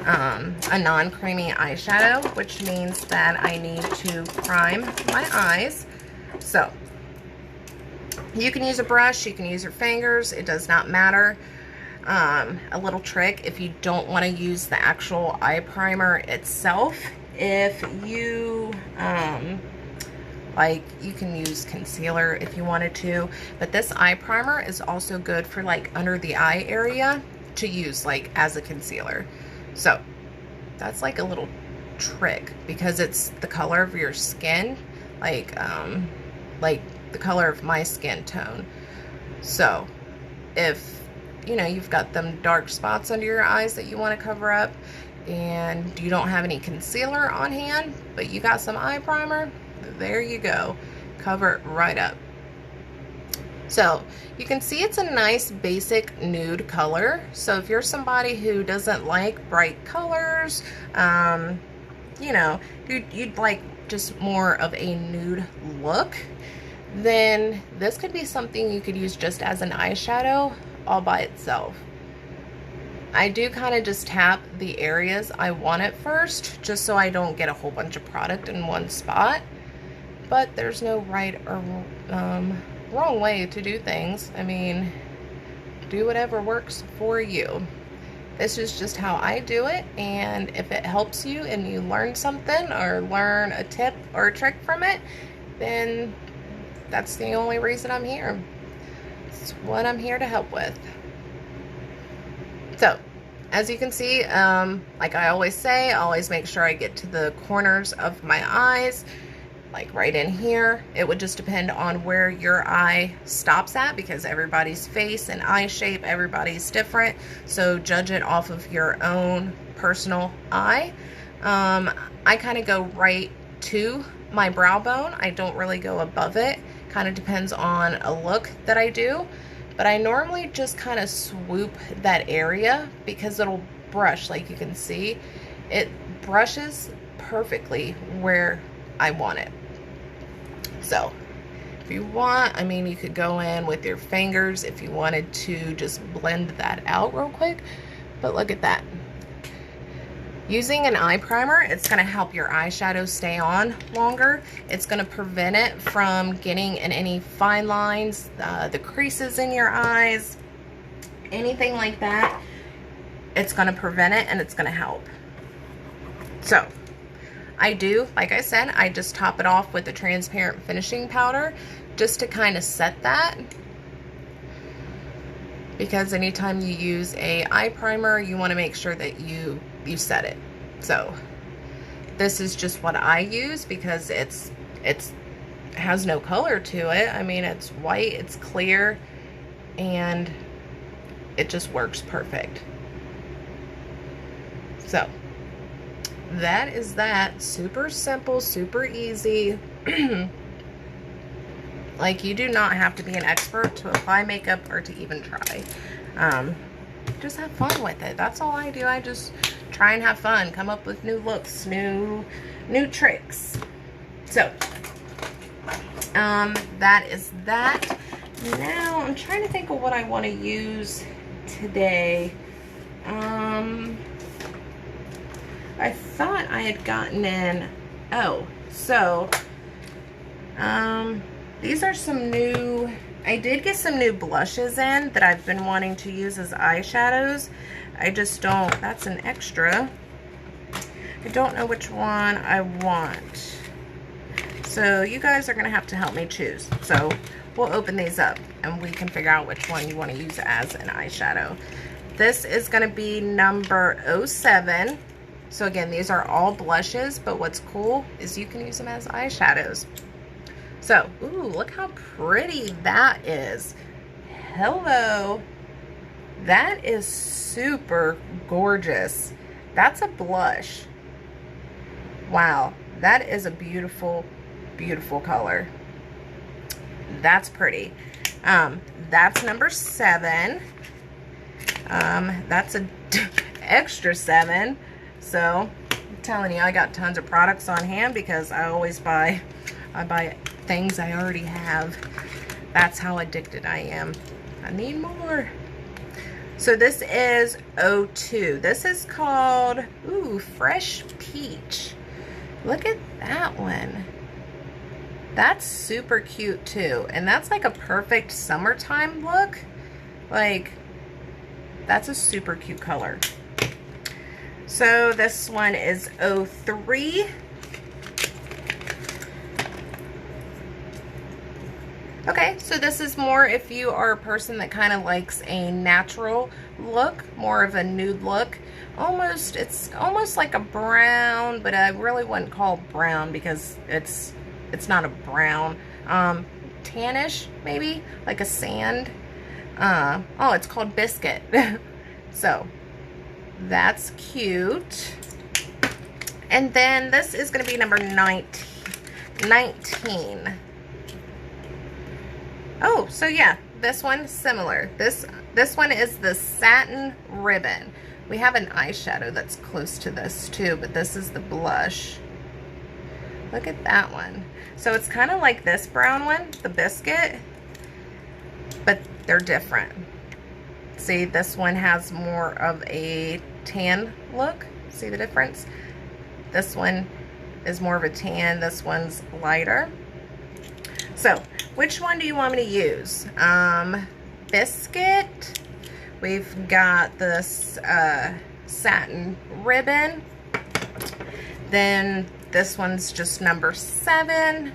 non-creamy eyeshadow, which means that I need to prime my eyes. So you can use a brush, you can use your fingers, it does not matter. A little trick, if you don't want to use the actual eye primer itself, if you like, you can use concealer if you wanted to, but this eye primer is also good for like under the eye area to use like as a concealer. So that's like a little trick because it's the color of your skin, like the color of my skin tone. So if you know you've got them dark spots under your eyes that you want to cover up and you don't have any concealer on hand, but you got some eye primer, there you go, cover it right up. So you can see it's a nice basic nude color. So if you're somebody who doesn't like bright colors, you know, you'd like just more of a nude look, then this could be something you could use just as an eyeshadow all by itself. I do kind of just tap the areas I want it first, just so I don't get a whole bunch of product in one spot. But there's no right or wrong way to do things. I mean, do whatever works for you. This is just how I do it, and if it helps you and you learn something or learn a tip or a trick from it, then that's the only reason I'm here. It's what I'm here to help with. So, as you can see, like I always say, I always make sure I get to the corners of my eyes, like right in here. It would just depend on where your eye stops at, because everybody's face and eye shape, everybody's different. So judge it off of your own personal eye. I kind of go right to my brow bone. I don't really go above it. Kind of depends on a look that I do. But I normally just kind of swoop that area because it'll brush, like you can see. It brushes perfectly where I want it. So if you want, I mean, you could go in with your fingers if you wanted to just blend that out real quick. But look at that. Using an eye primer, it's going to help your eyeshadow stay on longer. It's going to prevent it from getting in any fine lines, the creases in your eyes, anything like that. It's going to prevent it, and it's going to help. So I do, like I said, I just top it off with the transparent finishing powder just to kind of set that. Because anytime you use a eye primer, you want to make sure that you set it. So this is just what I use because it's It has no color to it. I mean, it's white, it's clear, and it just works perfect. So that is that. Super simple, super easy. Like, you do not have to be an expert to apply makeup or to even try. Just have fun with it. That's all I do. I just try and have fun, come up with new looks, new tricks. So that is that. Now I'm trying to think of what I want to use today. I thought I had gotten in, these are some new, I did get some new blushes in that I've been wanting to use as eyeshadows. I just don't, that's an extra. I don't know which one I want. So you guys are going to have to help me choose. So we'll open these up and we can figure out which one you want to use as an eyeshadow. This is going to be number 07. So again, these are all blushes, but what's cool is you can use them as eyeshadows. So, ooh, look how pretty that is. Hello. That is super gorgeous. That's a blush. Wow, that is a beautiful, beautiful color. That's pretty. That's number 7. That's a extra 7. So, I'm telling you, I got tons of products on hand because I always buy things I already have. That's how addicted I am. I need more. So this is 02. This is called, ooh, Fresh Peach. Look at that one. That's super cute too. And that's like a perfect summertime look. Like, that's a super cute color. So this one is 03. Okay, so this is more if you are a person that kind of likes a natural look, more of a nude look. It's almost like a brown, but I really wouldn't call it brown because it's not a brown. Tannish, maybe, like a sand. Oh, it's called Biscuit. So, that's cute. And then this is going to be number 19. Oh, so yeah, this one's similar. This one is the Satin Ribbon. We have an eyeshadow that's close to this too, but this is the blush. Look at that one. So it's kind of like this brown one, the Biscuit, but they're different. See, this one has more of a tan look. See the difference? This one is more of a tan. This one's lighter. So, which one do you want me to use? Biscuit. We've got this Satin Ribbon. Then this one's just number 7.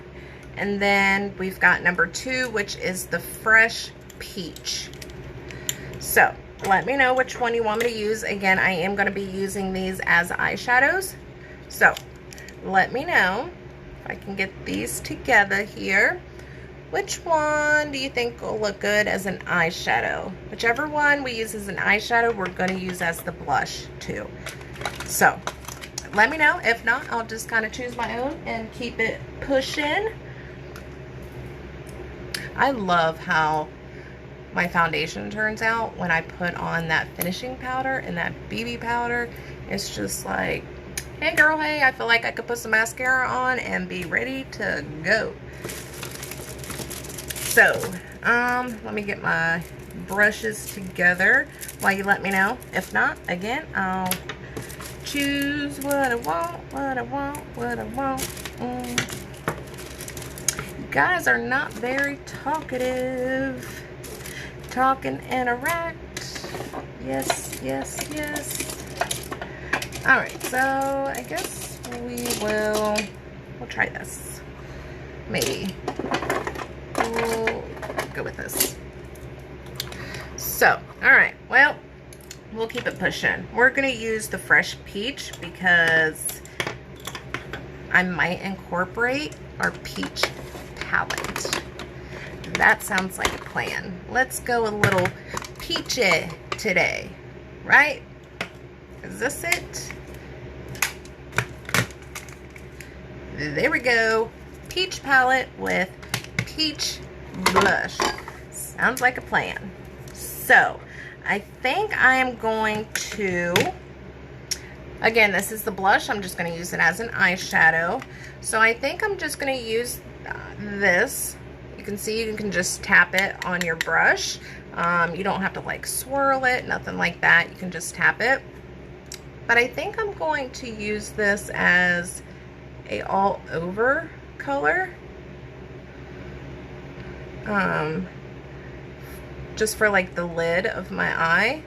And then we've got number 2, which is the Fresh Peach. So, let me know which one you want me to use. Again, I am going to be using these as eyeshadows. So, let me know if I can get these together here. Which one do you think will look good as an eyeshadow? Whichever one we use as an eyeshadow, we're going to use as the blush too. So, let me know. If not, I'll just kind of choose my own and keep it pushing. I love how my foundation turns out when I put on that finishing powder and that BB powder. It's just like, hey girl, hey, I feel like I could put some mascara on and be ready to go. So, let me get my brushes together while you let me know. If not, again, I'll choose what I want, what I want, what I want. You guys are not very talkative. Talk and interact. Yes, yes, yes. Alright, so I guess we'll try this. Maybe. We'll go with this. So, alright, well, we'll keep it pushing. We're going to use the Fresh Peach because I might incorporate our peach palette. That sounds like a plan. Let's go a little peachy today, right? Is this it? There we go. Peach palette with peach blush. Sounds like a plan. So, I think I am going to, again, this is the blush. I'm just going to use it as an eyeshadow. So I think I'm just going to use this. You can see you can just tap it on your brush. You don't have to like swirl it, nothing like that. You can just tap it. But I think I'm going to use this as a all over color. Just for like the lid of my eye.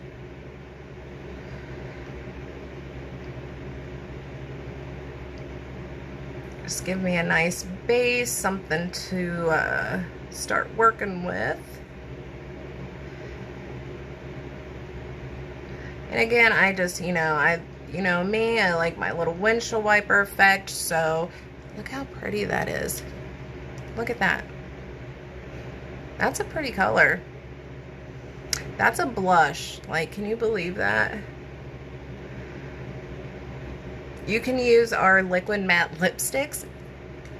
Just give me a nice base, something to start working with. And again, I just, you know me, I like my little windshield wiper effect, so look how pretty that is. Look at that. That's a pretty color. That's a blush. Like, can you believe that? You can use our liquid matte lipsticks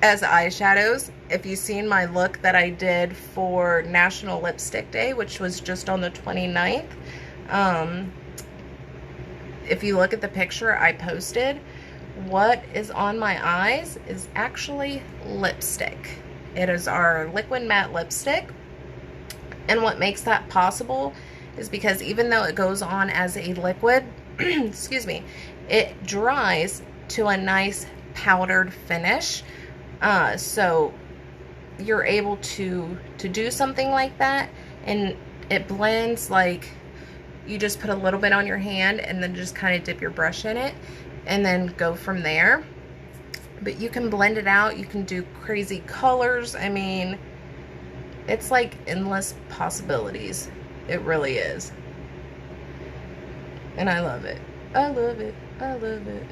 as eyeshadows. If you've seen my look that I did for National Lipstick Day, which was just on the 29th, if you look at the picture I posted, what is on my eyes is actually lipstick. It is our liquid matte lipstick. And what makes that possible is because even though it goes on as a liquid, excuse me, it dries to a nice powdered finish. So you're able to do something like that, and it blends like you just put a little bit on your hand and then just kind of dip your brush in it and then go from there. But you can blend it out. You can do crazy colors. I mean, it's like endless possibilities. It really is. And I love it. I love it. I love it.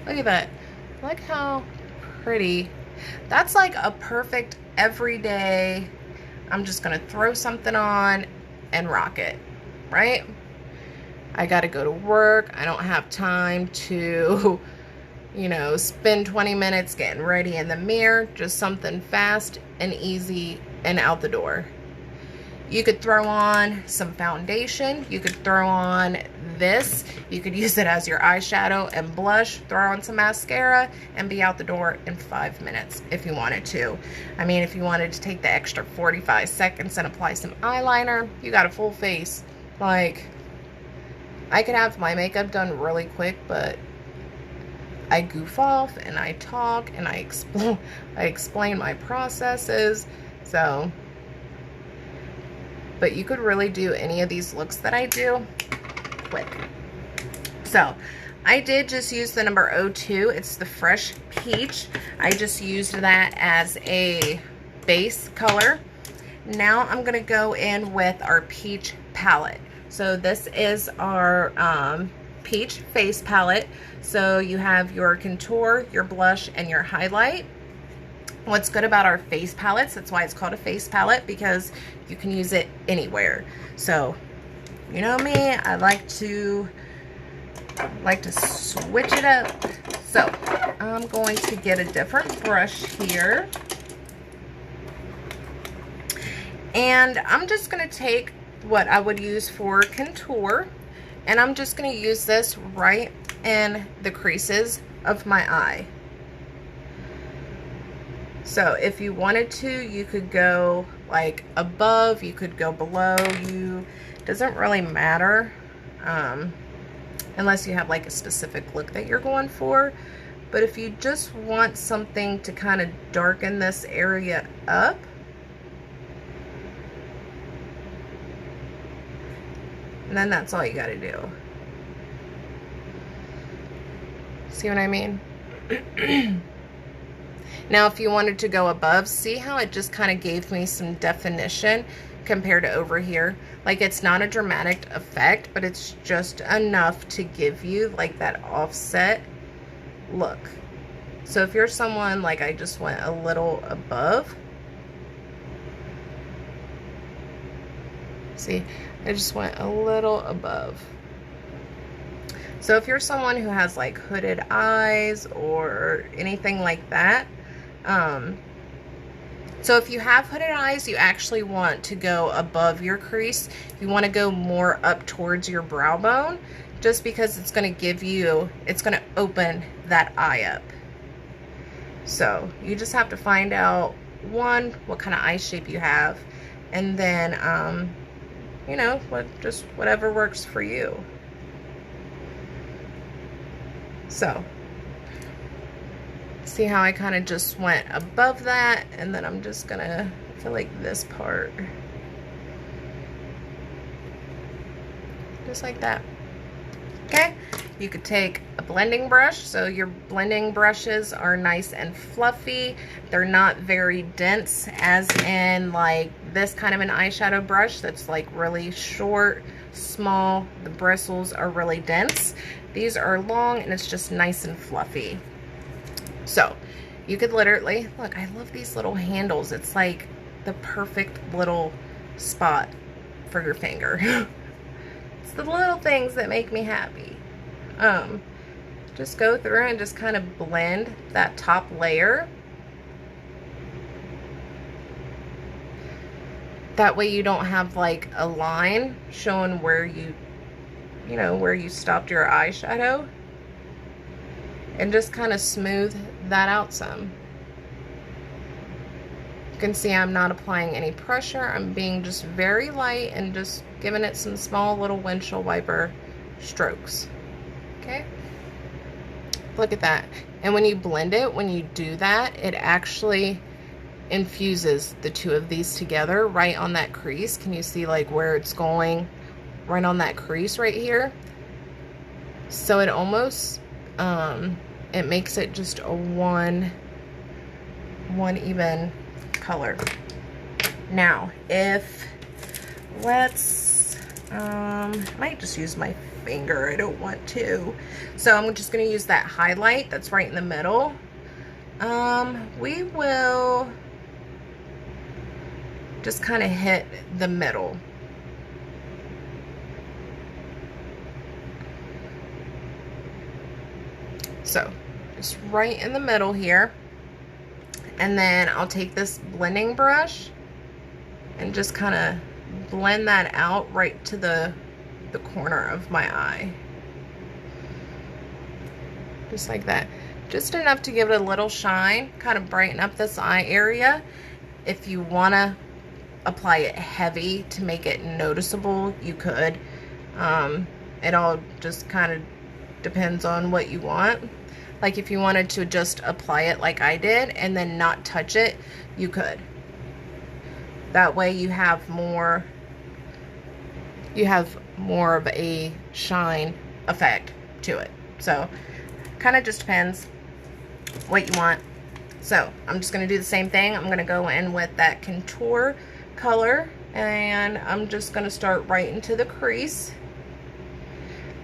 Look at that. Look how pretty. That's like a perfect everyday, I'm just going to throw something on and rock it, right? I got to go to work. I don't have time to, you know, spend 20 minutes getting ready in the mirror. Just something fast and easy and out the door. You could throw on some foundation. You could throw on this. You could use it as your eyeshadow and blush. Throw on some mascara and be out the door in 5 minutes if you wanted to. I mean, if you wanted to take the extra 45 seconds and apply some eyeliner, you got a full face. Like, I could have my makeup done really quick, but I goof off and I talk and I explain my processes. So, but you could really do any of these looks that I do quick. So I did just use the number 02. It's the Fresh Peach. I just used that as a base color. Now I'm going to go in with our peach palette. So this is our peach face palette. So you have your contour, your blush, and your highlight. What's good about our face palettes, that's why it's called a face palette, because you can use it anywhere. So, you know me, I like to switch it up. So, I'm going to get a different brush here. And I'm just going to take what I would use for contour, and I'm just going to use this right in the creases of my eye. So if you wanted to, you could go like above, you could go below, doesn't really matter, unless you have like a specific look that you're going for. But if you just want something to kind of darken this area up, and then that's all you got to do. See what I mean? Now, if you wanted to go above, see how it just kind of gave me some definition compared to over here? Like, it's not a dramatic effect, but it's just enough to give you like that offset look. So if you're someone like I just went a little above, see, I just went a little above. So if you're someone who has like hooded eyes or anything like that, so if you have hooded eyes, you actually want to go above your crease. You want to go more up towards your brow bone, just because it's going to give you, it's going to open that eye up. So you just have to find out, one, what kind of eye shape you have, and then, you know, just whatever works for you. So, see how I kind of just went above that, and then I'm just gonna feel like this part. Just like that. Okay, you could take a blending brush. So your blending brushes are nice and fluffy. They're not very dense, as in like this kind of an eyeshadow brush that's like really short, small. The bristles are really dense. These are long and it's just nice and fluffy. So you could literally, look, I love these little handles. It's like the perfect little spot for your finger. It's the little things that make me happy. Just go through and just kind of blend that top layer. That way you don't have like a line showing where you know, where you stopped your eyeshadow. And just kind of smooth that out some. You can see I'm not applying any pressure. I'm being just very light and just giving it some small little windshield wiper strokes. Okay? Look at that. And when you blend it, when you do that, it actually infuses the two of these together right on that crease. Can you see like where it's going? Right on that crease right here. So it almost, it makes it just a one even color. Now, if, let's, I might just use my finger. I don't want to. So I'm just going to use that highlight that's right in the middle. We will just kind of hit the middle. So just right in the middle here. And then I'll take this blending brush and just kind of blend that out right to the corner of my eye. Just like that. Just enough to give it a little shine, kind of brighten up this eye area. If you want to apply it heavy to make it noticeable, you could. It all just kind of depends on what you want. Like if you wanted to just apply it like I did and then not touch it, you could. That way you have more of a shine effect to it. So kind of just depends what you want. So I'm just going to do the same thing. I'm going to go in with that contour color and I'm just going to start right into the crease.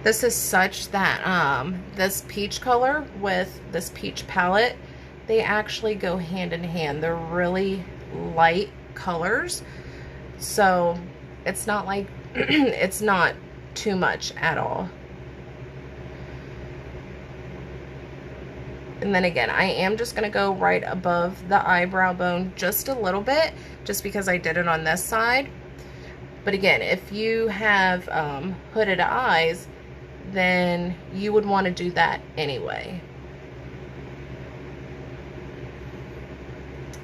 This is such that this peach color with this peach palette, they actually go hand in hand. They're really light colors. So it's not like, it's not too much at all. And then again, I am just going to go right above the eyebrow bone just a little bit, just because I did it on this side. But again, if you have hooded eyes, then you would want to do that anyway.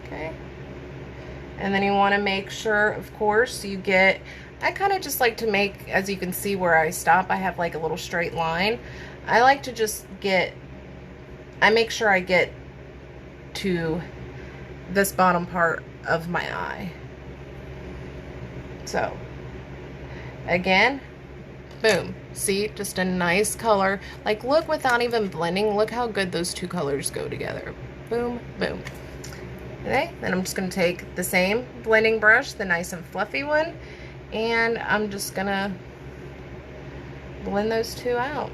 Okay. And then you want to make sure, of course, you get, I kind of just like to make, as you can see where I stop, I have like a little straight line. I like to just get, I make sure I get to this bottom part of my eye. So, again, boom. See, just a nice color. Like, look, without even blending, look how good those two colors go together. Boom, boom. Okay, then I'm just going to take the same blending brush, the nice and fluffy one, and I'm just going to blend those two out.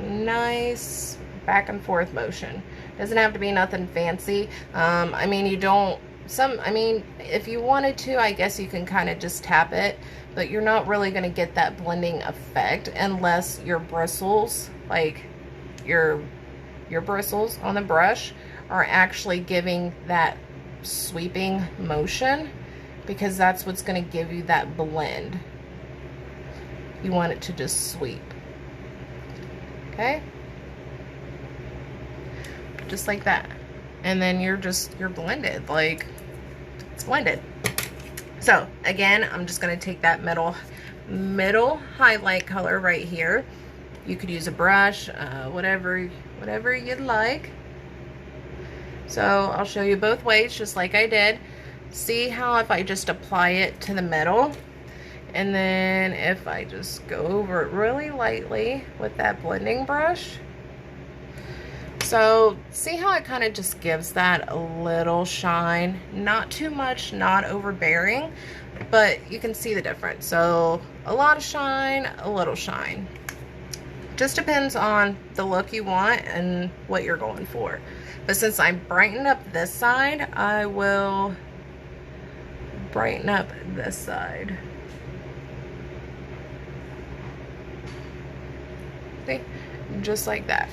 nice back and forth motion. Doesn't have to be nothing fancy. I mean, you don't, I mean, if you wanted to, I guess you can kind of just tap it, but you're not really going to get that blending effect unless your bristles, like your bristles on the brush, are actually giving that sweeping motion, because that's what's going to give you that blend. You want it to just sweep. Okay? Just like that. And then you're blended. Like, it's blended. So, again, I'm just going to take that middle highlight color right here. You could use a brush, whatever you'd like. So, I'll show you both ways, just like I did. See how if I just apply it to the middle, and then if I just go over it really lightly with that blending brush. So see how it kind of just gives that a little shine, not too much, not overbearing, but you can see the difference. So a lot of shine, a little shine. Just depends on the look you want and what you're going for. But since I brightened up this side, I will brighten up this side. See? Just like that.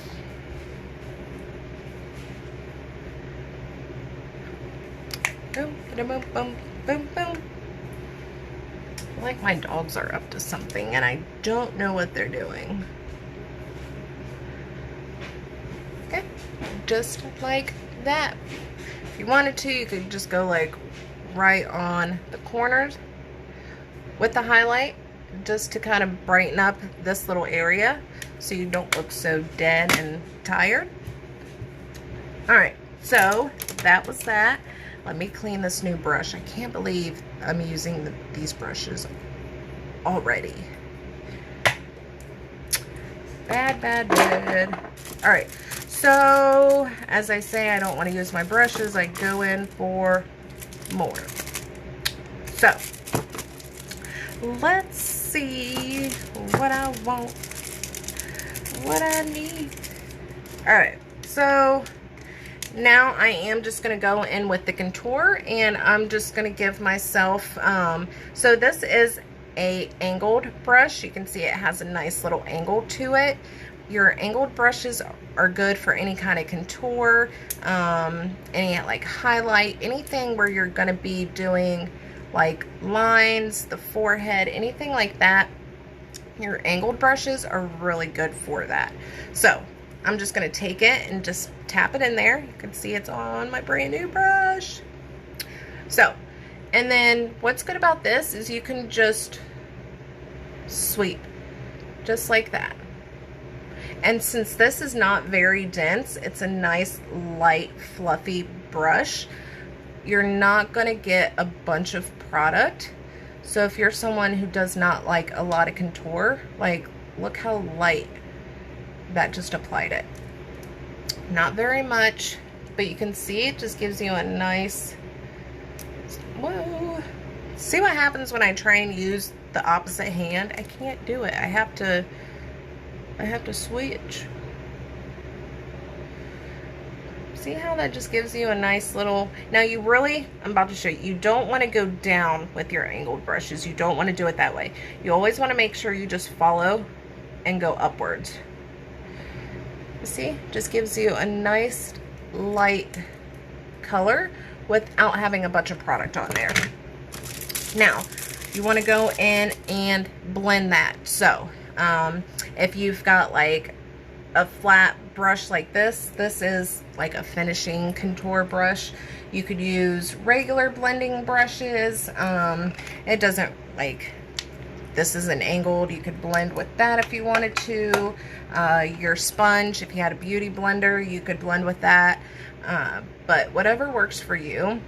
Boom, boom, boom, boom, boom. Like my dogs are up to something and I don't know what they're doing. Okay, just like that. If you wanted to, you could just go like right on the corners with the highlight, just to kind of brighten up this little area so you don't look so dead and tired. Alright, so that was that. Let me clean this new brush. I can't believe I'm using these brushes already. Bad. Alright, so as I say, I don't want to use my brushes. I go in for more. So, let's see what I want, what I need. Alright, so now I am just going to go in with the contour, and I'm just going to give myself, so this is a angled brush. You can see it has a nice little angle to it. Your angled brushes are good for any kind of contour, any like highlight, anything where you're going to be doing like lines, the forehead, anything like that. Your angled brushes are really good for that. So I'm just going to take it and just tap it in there. You can see it's on my brand new brush. So, and then what's good about this is you can just sweep just like that. And since this is not very dense, it's a nice light fluffy brush, you're not going to get a bunch of product. So if you're someone who does not like a lot of contour, like look how light that just applied it. Not very much, but you can see it just gives you a nice, whoa. See what happens when I try and use the opposite hand? I can't do it. I have to switch. See how that just gives you a nice little, now you really, I'm about to show you, you don't want to go down with your angled brushes. You don't want to do it that way. You always want to make sure you just follow and go upwards. You see, just gives you a nice light color without having a bunch of product on there. Now, you want to go in and blend that. So, if you've got like a flat brush like this is like a finishing contour brush. You could use regular blending brushes. It doesn't, like, this isn't angled. You could blend with that if you wanted to. Your sponge, if you had a beauty blender, you could blend with that. But whatever works for you.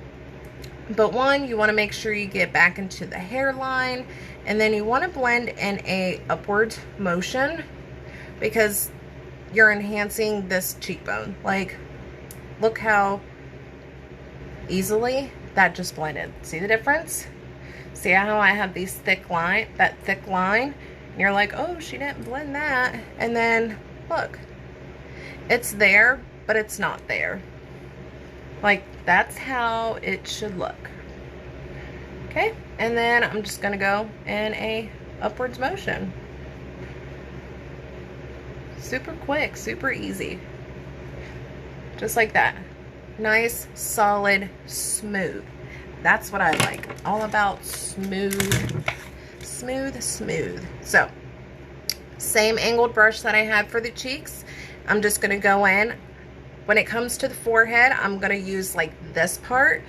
But one, you want to make sure you get back into the hairline, and then you want to blend in a upward motion because you're enhancing this cheekbone. Like, look how easily that just blended. See the difference? See how I have these thick line, that thick line? And you're like, oh, she didn't blend that. And then Look, it's there, but it's not there. Like, that's how it should look. Okay, and then I'm just gonna go in a upwards motion. Super quick, super easy. Just like that. Nice, solid, smooth. That's what I like. All about smooth, smooth, smooth. So, same angled brush that I had for the cheeks. I'm just gonna go in. When it comes to the forehead, I'm gonna use like this part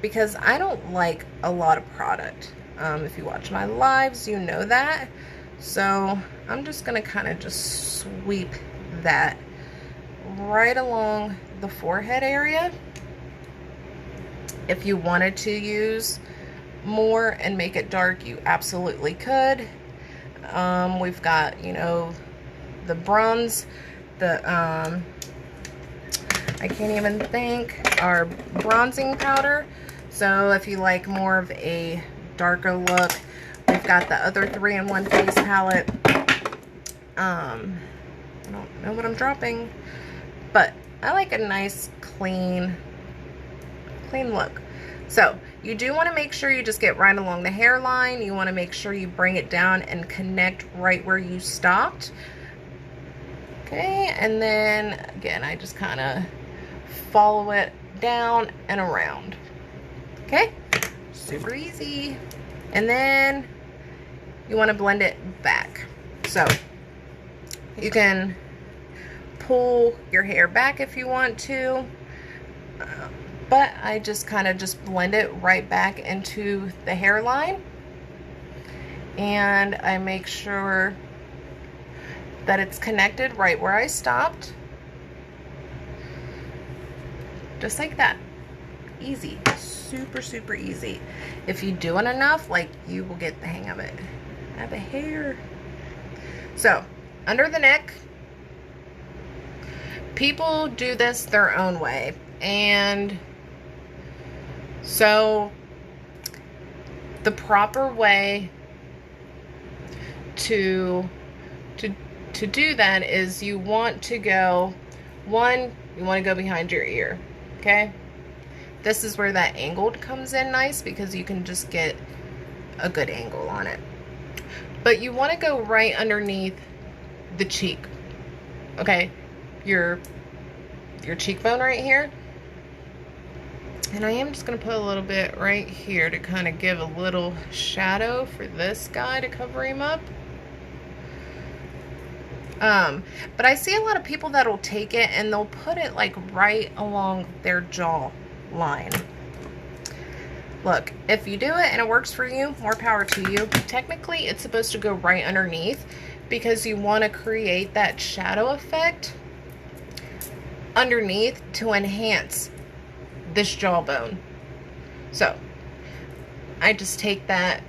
because I don't like a lot of product. If you watch my lives, you know that. So I'm just gonna kind of just sweep that right along the forehead area. If you wanted to use more and make it dark, you absolutely could. We've got, you know, the bronze, the I can't even think, our bronzing powder. So if you like more of a darker look, we've got the other 3-in-1 face palette. I don't know what I'm dropping, but I like a nice clean look. So you do want to make sure you just get right along the hairline. You want to make sure you bring it down and connect right where you stopped. Okay, and then again, I just kind of follow it down and around. Okay, super easy. And then you want to blend it back. So you can pull your hair back if you want to, but I just kind of just blend it right back into the hairline, and I make sure that it's connected right where I stopped. Just like that. Easy. Super, super easy. If you do it enough, like, you will get the hang of it. I have a hair. So, under the neck, people do this their own way. And so, the proper way to do that is you want to go, you want to go behind your ear. Okay, this is where that angled comes in nice because you can just get a good angle on it. But you want to go right underneath the cheek. Okay, your cheekbone right here. And I am just going to put a little bit right here to kind of give a little shadow for this guy to cover him up. But I see a lot of people that'll take it and they'll put it like right along their jaw line. Look, if you do it and it works for you, more power to you. Technically, it's supposed to go right underneath because you want to create that shadow effect underneath to enhance this jawbone. So, I just take that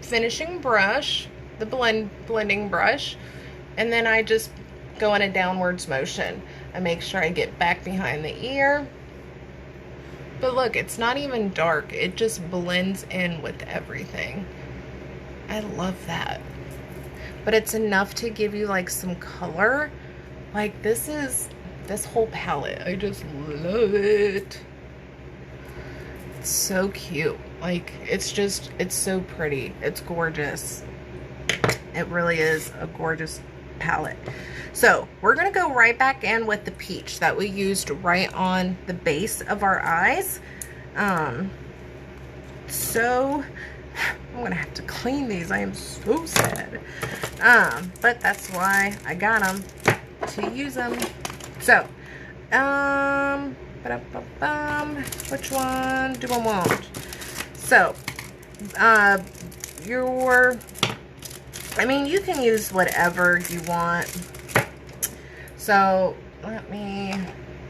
finishing brush, the blending brush, and then I just go in a downwards motion. I make sure I get back behind the ear. But look, it's not even dark. It just blends in with everything. I love that. But it's enough to give you like some color. Like this whole palette, I just love it. It's so cute. Like it's so pretty. It's gorgeous. It really is a gorgeous palette. So we're gonna go right back in with the peach that we used right on the base of our eyes. So I'm gonna have to clean these. I am so sad. But that's why I got them to use them. So which one do I want? So I mean, you can use whatever you want. So let me,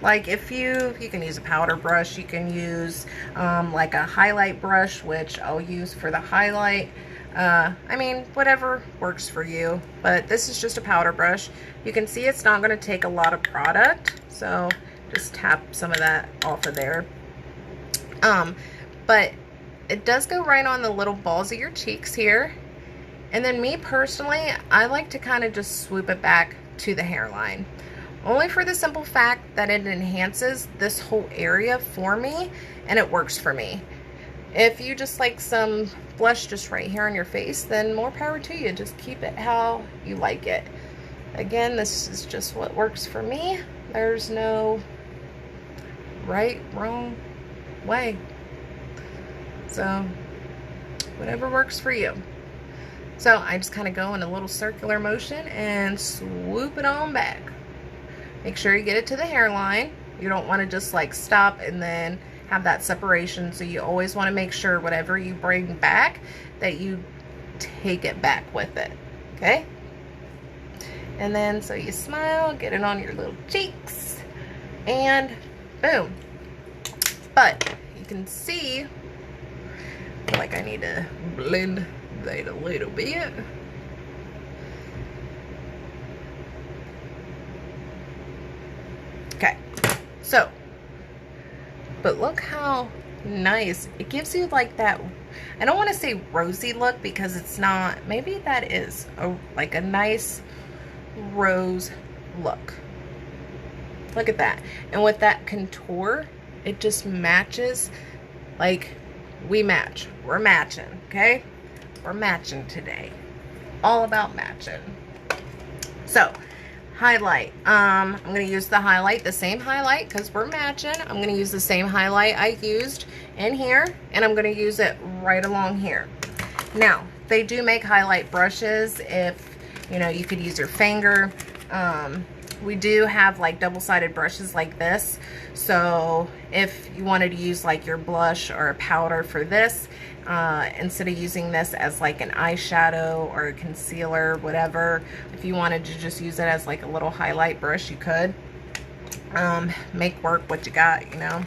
like, if you can use a powder brush, you can use like a highlight brush, which I'll use for the highlight. I mean, whatever works for you, but this is just a powder brush. You can see it's not going to take a lot of product, so just tap some of that off of there. But it does go right on the little balls of your cheeks here. And then me personally, I like to kind of just swoop it back to the hairline. Only for the simple fact that it enhances this whole area for me, and it works for me. If you just like some blush just right here on your face, then more power to you. Just keep it how you like it. Again, this is just what works for me. There's no right, wrong way. So, whatever works for you. So, I just kind of go in a little circular motion and swoop it on back. Make sure you get it to the hairline. You don't want to just like stop and then have that separation. So, you always want to make sure whatever you bring back, that you take it back with it. Okay? And then, so you smile, get it on your little cheeks, and boom. But you can see, I feel like I need to blend that a little bit. Okay, so, but look how nice. It gives you like that, I don't want to say rosy look because it's not, maybe that is like a nice rose look. Look at that. And with that contour, it just matches. Like, we match. We're matching, okay? We're matching today. All about matching. So, highlight. I'm going to use the highlight, the same highlight, because we're matching. I'm going to use the same highlight I used in here, and I'm going to use it right along here. Now, they do make highlight brushes if, you know, you could use your finger. We do have like double-sided brushes like this. So if you wanted to use like your blush or a powder for this, instead of using this as like an eyeshadow or a concealer, whatever, if you wanted to just use it as like a little highlight brush, you could. Make work what you got, you know.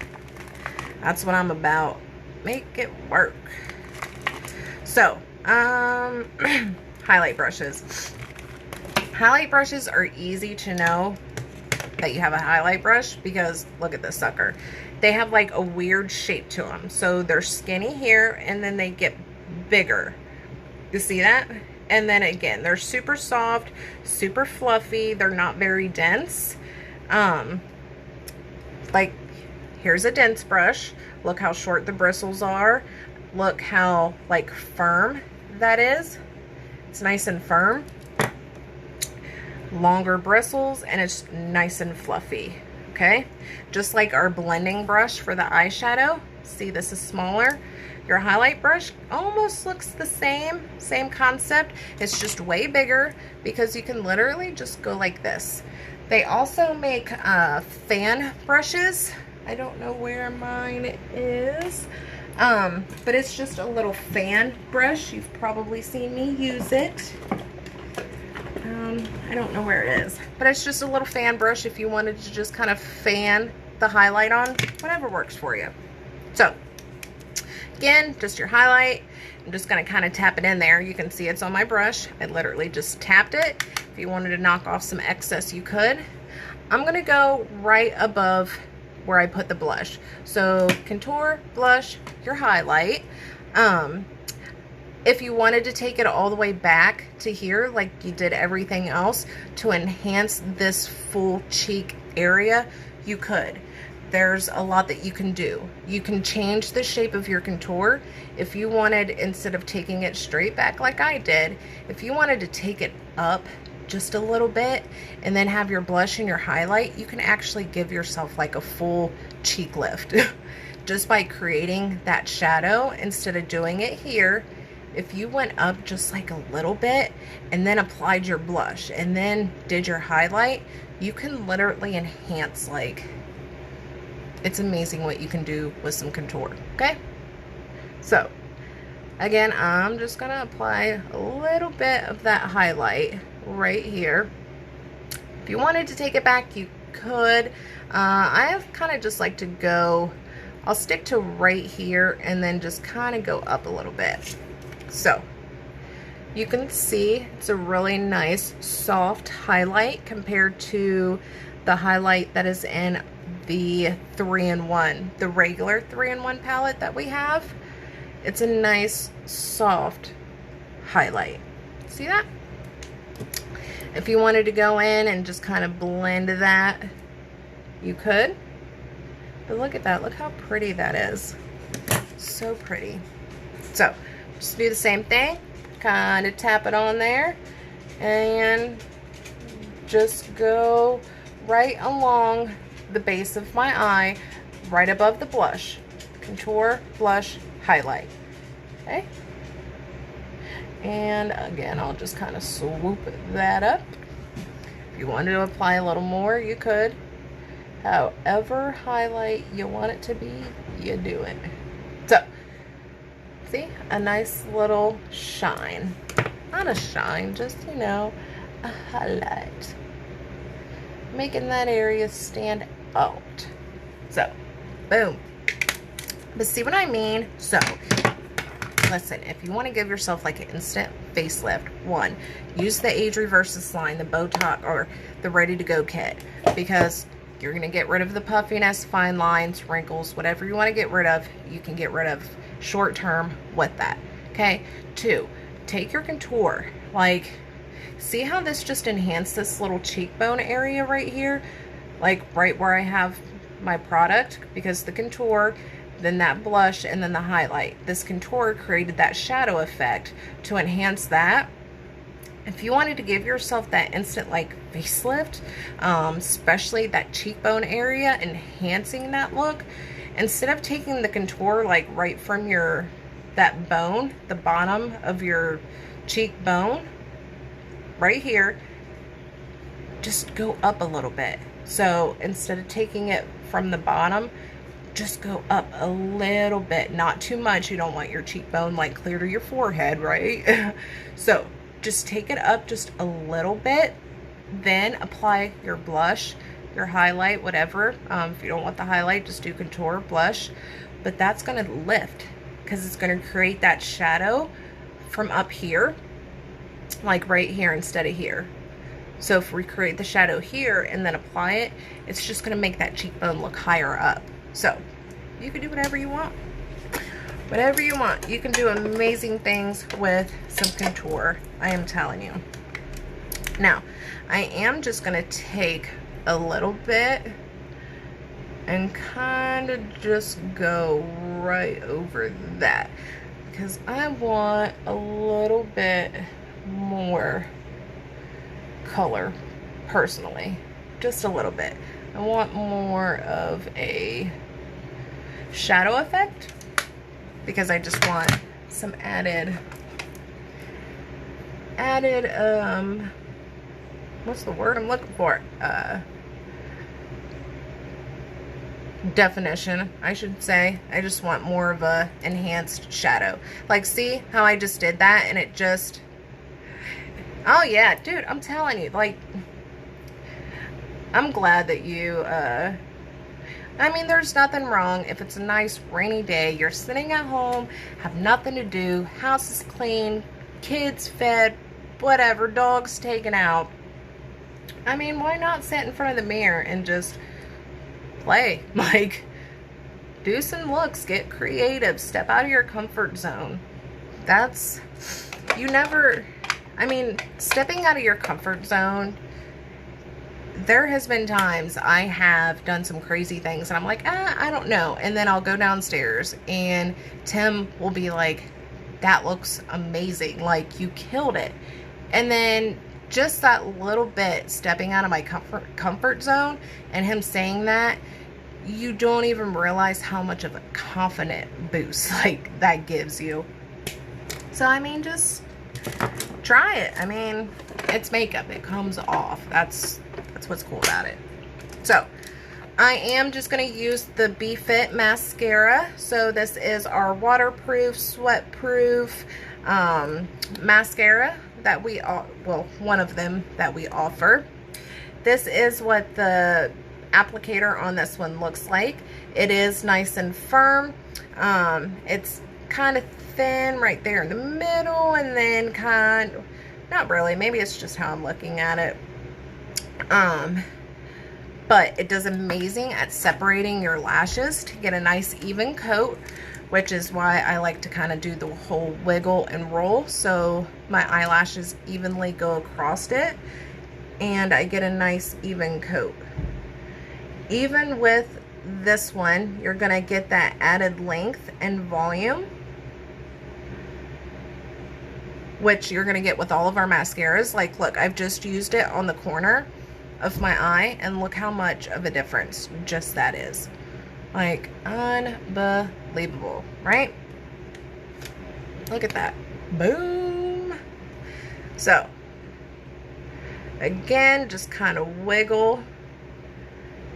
That's what I'm about. Make it work. So, highlight brushes. Highlight brushes are easy to know that you have a highlight brush because look at this sucker. They have like a weird shape to them. So they're skinny here and then they get bigger. You see that? And then again, they're super soft, super fluffy. They're not very dense. Like, here's a dense brush. Look how short the bristles are. Look how like firm that is. It's nice and firm. Longer bristles, and it's nice and fluffy. Okay, just like our blending brush for the eyeshadow. See, this is smaller. Your highlight brush almost looks the same concept. It's just way bigger because you can literally just go like this. They also make fan brushes. I don't know where mine is, but it's just a little fan brush. You've probably seen me use it. I don't know where it is, but it's just a little fan brush if you wanted to just kind of fan the highlight on, whatever works for you. So again, just your highlight. I'm just going to kind of tap it in there. You can see it's on my brush. I literally just tapped it. If you wanted to knock off some excess, you could. I'm going to go right above where I put the blush. So contour, blush, your highlight. If you wanted to take it all the way back to here, like you did everything else, to enhance this full cheek area, you could. There's a lot that you can do. You can change the shape of your contour. If you wanted, instead of taking it straight back like I did, if you wanted to take it up just a little bit and then have your blush and your highlight, you can actually give yourself like a full cheek lift just by creating that shadow instead of doing it here. If you went up just like a little bit and then applied your blush and then did your highlight, you can literally enhance, like, it's amazing what you can do with some contour, okay? So, again, I'm just gonna apply a little bit of that highlight right here. If you wanted to take it back, you could. I kind of just like to go, I'll stick to right here and then just kind of go up a little bit. So you can see it's a really nice soft highlight compared to the highlight that is in the 3-in-1, the regular 3-in-1 palette that we have. It's a nice soft highlight. See that? If you wanted to go in and just kind of blend that, you could. But look at that. Look how pretty that is. So pretty. So, just do the same thing. Kind of tap it on there. And just go right along the base of my eye, right above the blush. Contour, blush, highlight. Okay? And again, I'll just kind of swoop that up. If you wanted to apply a little more, you could. However highlight you want it to be, you do it. So, see? A nice little shine. Not a shine, just, you know, a highlight. Making that area stand out. So, boom. But see what I mean? So, listen, if you want to give yourself like an instant facelift, one, use the Age Reverses line, the Botox or the Ready to Go kit, because you're going to get rid of the puffiness, fine lines, wrinkles, whatever you want to get rid of, you can get rid of short term with that. Okay? Two, take your contour. Like, see how this just enhanced this little cheekbone area right here? Like right where I have my product, because the contour, then that blush, and then the highlight. This contour created that shadow effect to enhance that. If you wanted to give yourself that instant like facelift, especially that cheekbone area, enhancing that look, instead of taking the contour like right from that bone, the bottom of your cheekbone, right here, just go up a little bit. So instead of taking it from the bottom, just go up a little bit, not too much. You don't want your cheekbone like clear to your forehead, right? So just take it up just a little bit, then apply your blush, your highlight, whatever. If you don't want the highlight, just do contour, blush, but that's going to lift because it's going to create that shadow from up here, like right here instead of here. So if we create the shadow here and then apply it, it's just going to make that cheekbone look higher up. So you can do whatever you want. Whatever you want. You can do amazing things with some contour, I am telling you. Now, I am just going to take a little bit and kind of just go right over that, because I want a little bit more color, personally. Just a little bit. I want more of a shadow effect, because I just want some added what's the word I'm looking for? Definition, I should say. I just want more of a enhanced shadow. Like, see how I just did that and it just, oh yeah, dude, I'm telling you, like, I'm glad that you, I mean, there's nothing wrong if it's a nice rainy day, you're sitting at home, have nothing to do, house is clean, kids fed, whatever, dogs taken out. I mean, why not sit in front of the mirror and just play? Like, do some looks, get creative, step out of your comfort zone. That's, you never, I mean, stepping out of your comfort zone, there has been times I have done some crazy things and I'm like, I don't know. And then I'll go downstairs and Tim will be like, that looks amazing. Like, you killed it. And then just that little bit, stepping out of my comfort zone and him saying that, you don't even realize how much of a confident boost like that gives you. So, I mean, just try it. I mean, it's makeup. It comes off. That's what's cool about it. So, I am just going to use the BeFit mascara. So, this is our waterproof, sweat-proof mascara that we, well, one of them that we offer. This is what the applicator on this one looks like. It is nice and firm. It's kind of thin right there in the middle, and then kind of, not really, maybe it's just how I'm looking at it. But it does amazing at separating your lashes to get a nice even coat, which is why I like to kind of do the whole wiggle and roll so my eyelashes evenly go across it. and I get a nice even coat. Even with this one, you're gonna get that added length and volume, which you're gonna get with all of our mascaras. Like, look, I've just used it on the corner of my eye, and look how much of a difference just that is. Like, unbelievable, right? Look at that. Boom. So, again, just kind of wiggle,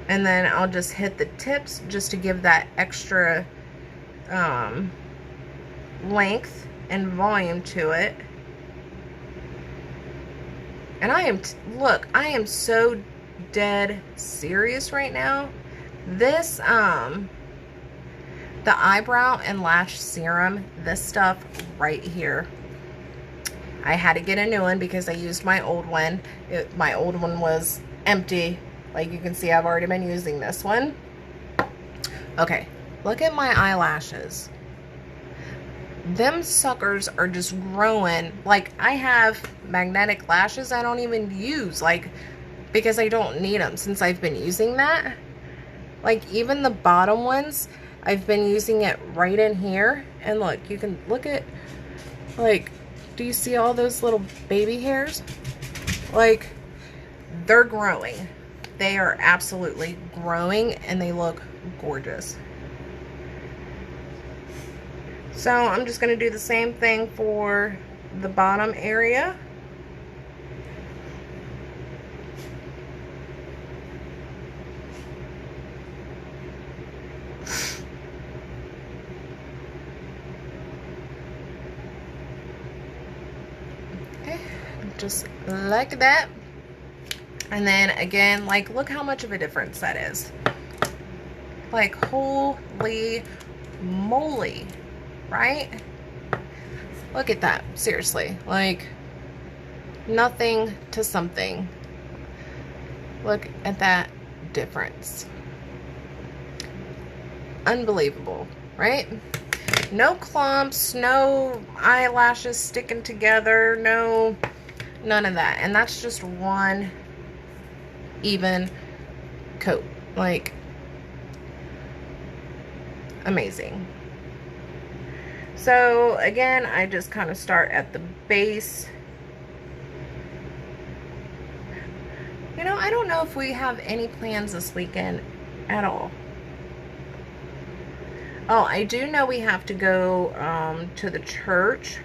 and then I'll just hit the tips just to give that extra length and volume to it. And look, I am so dead serious right now. This, the eyebrow and lash serum, this stuff right here, I had to get a new one because I used my old one. My old one was empty. Like you can see, I've already been using this one. Okay, look at my eyelashes. Them suckers are just growing. Like, I have magnetic lashes I don't even use, like, because I don't need them since I've been using that. Like, even the bottom ones, I've been using it right in here. And look, you can look at, like, do you see all those little baby hairs? Like, they're growing. They are absolutely growing, and they look gorgeous. So I'm just going to do the same thing for the bottom area. Okay, just like that. And then again, like, look how much of a difference that is. Like, holy moly. Right? Look at that. Seriously. Like, nothing to something. Look at that difference. Unbelievable, right? No clumps, no eyelashes sticking together, none of that. And that's just one even coat. Like, amazing. So again, I just kind of start at the base. You know, I don't know if we have any plans this weekend at all. Oh, I do know we have to go to the church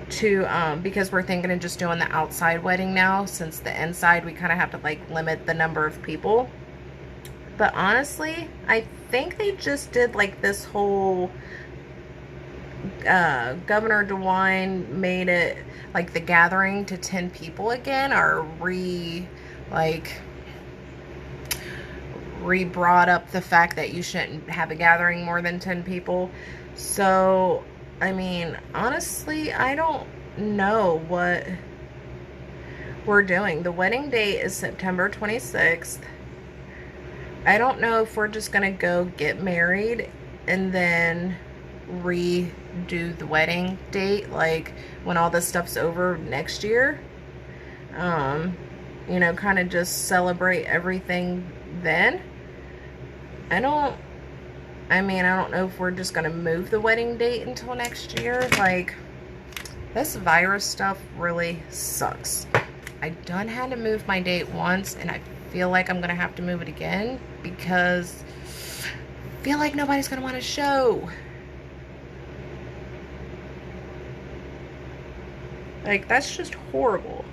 to because we're thinking of just doing the outside wedding now, since the inside we kind of have to like limit the number of people. But honestly, I think they just did like this whole Governor DeWine made it like the gathering to 10 people again, or re-brought up the fact that you shouldn't have a gathering more than 10 people. So, I mean, honestly, I don't know what we're doing. The wedding date is September 26th. I don't know if we're just gonna go get married and then redo the wedding date, like when all this stuff's over next year. You know, kind of just celebrate everything then. I don't know if we're just gonna move the wedding date until next year. Like, this virus stuff really sucks. I done had to move my date once, and I feel like I'm gonna have to move it again because I feel like nobody's gonna want to show. Like, that's just horrible.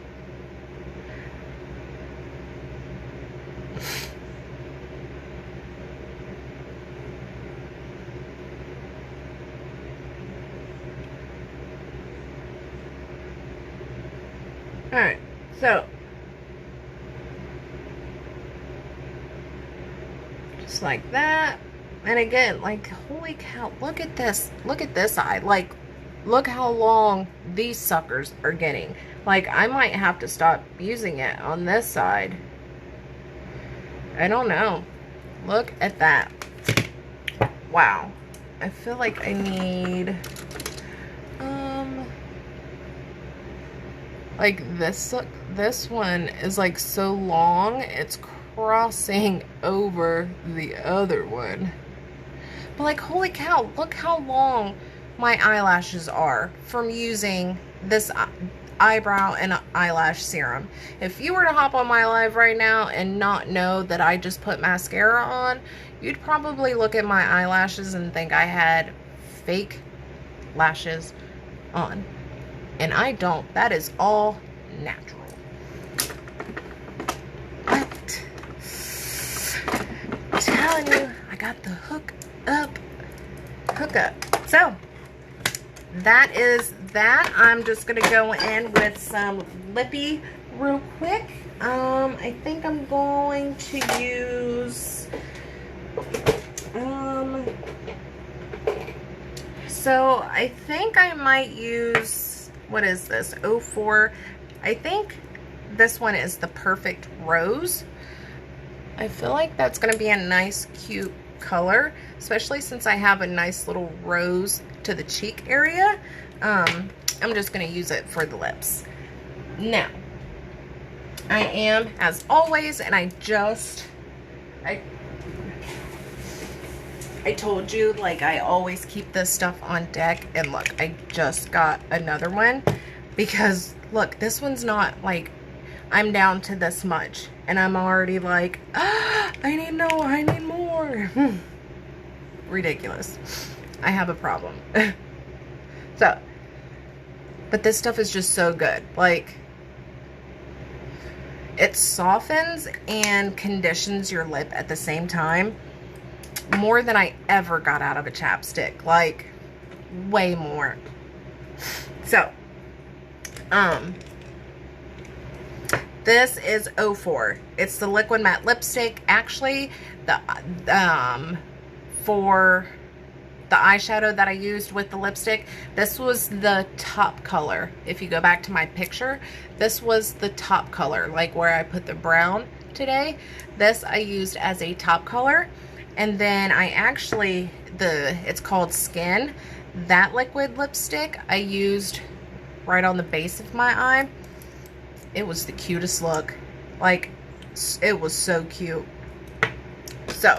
Alright, so just like that. And again, like, holy cow, look at this. Look at this eye. Like, look how long these suckers are getting. Like, I might have to stop using it on this side. I don't know. Look at that. Wow. I feel like I need like this one is like so long, it's crossing over the other one. But like, holy cow, look how long my eyelashes are from using this eyebrow and eyelash serum. If you were to hop on my live right now and not know that I just put mascara on, you'd probably look at my eyelashes and think I had fake lashes on. And I don't. That is all natural. But I'm telling you, I got the hookup. So that is that. I'm just gonna go in with some lippy real quick. I think I'm going to use so I think I might use, what is this, 04. I think this one is the Perfect Rose. I feel like that's going to be a nice, cute color, especially since I have a nice little rose to the cheek area. I'm just going to use it for the lips. Now, I am, as always, and I told you, like, I always keep this stuff on deck. And look, I just got another one because, look, this one's not, like, I'm down to this much. And I'm already like, I need more. Ridiculous. I have a problem. So, but this stuff is just so good. Like, it softens and conditions your lip at the same time. More than I ever got out of a chapstick. Like, way more. So, this is 04. It's the Liquid Matte Lipstick. Actually, the for the eyeshadow that I used with the lipstick, this was the top color. If you go back to my picture, this was the top color, like where I put the brown today. This I used as a top color. And then I actually, it's called Skin. That liquid lipstick I used right on the base of my eye. It was the cutest look. Like, it was so cute. So,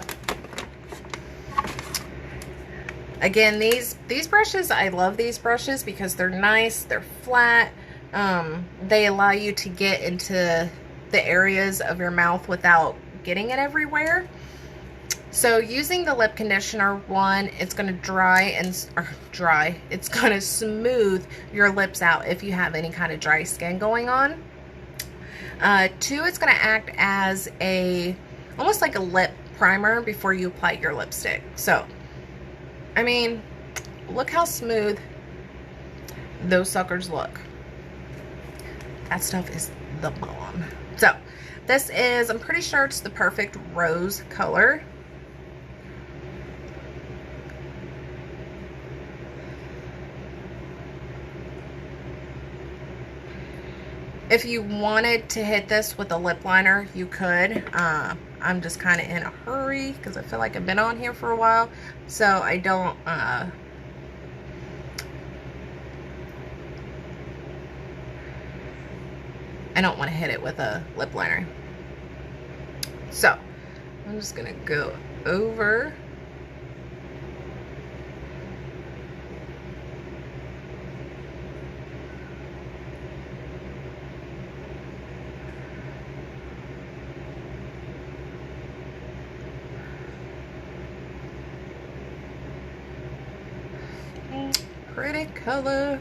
again, these brushes, I love these brushes because they're nice, they're flat. They allow you to get into the areas of your mouth without getting it everywhere. So using the lip conditioner, one, it's going to it's going to smooth your lips out if you have any kind of dry skin going on. Two, it's going to act as almost like a lip primer before you apply your lipstick. So, I mean, look how smooth those suckers look. That stuff is the bomb. So, this is, I'm pretty sure it's the Perfect Rose color. If you wanted to hit this with a lip liner, you could. I'm just kind of in a hurry because I feel like I've been on here for a while. So I don't, I don't want to hit it with a lip liner. So I'm just going to go over. Pretty color.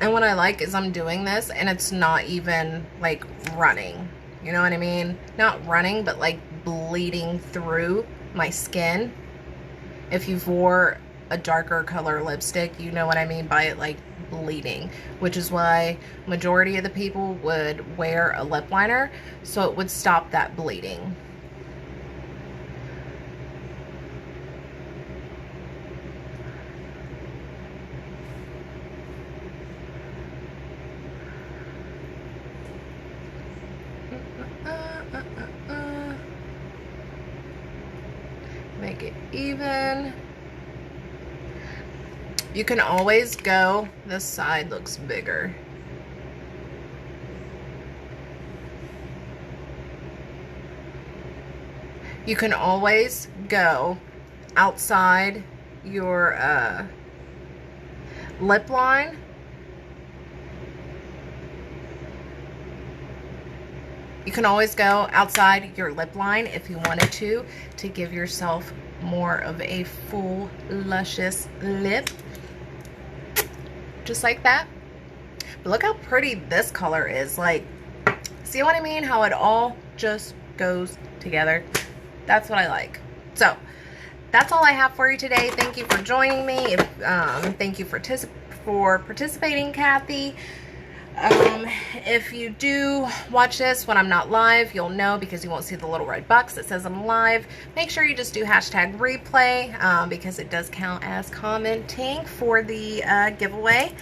And what I like is I'm doing this and it's not even like running. You know what I mean? Not running, but like bleeding through my skin. If you've wore a darker color lipstick, you know what I mean by it like bleeding, which is why majority of the people would wear a lip liner, so it would stop that bleeding. Make it even. You can always go, this side looks bigger. You can always go outside your lip line. You can always go outside your lip line if you wanted to give yourself more of a full, luscious lip. Just like that. But look how pretty this color is. Like, see what I mean? How it all just goes together. That's what I like. So, that's all I have for you today. Thank you for joining me. Thank you for participating, Kathy. If you do watch this when I'm not live, you'll know because you won't see the little red box that says I'm live. Make sure you just do hashtag replay because it does count as commenting for the giveaway.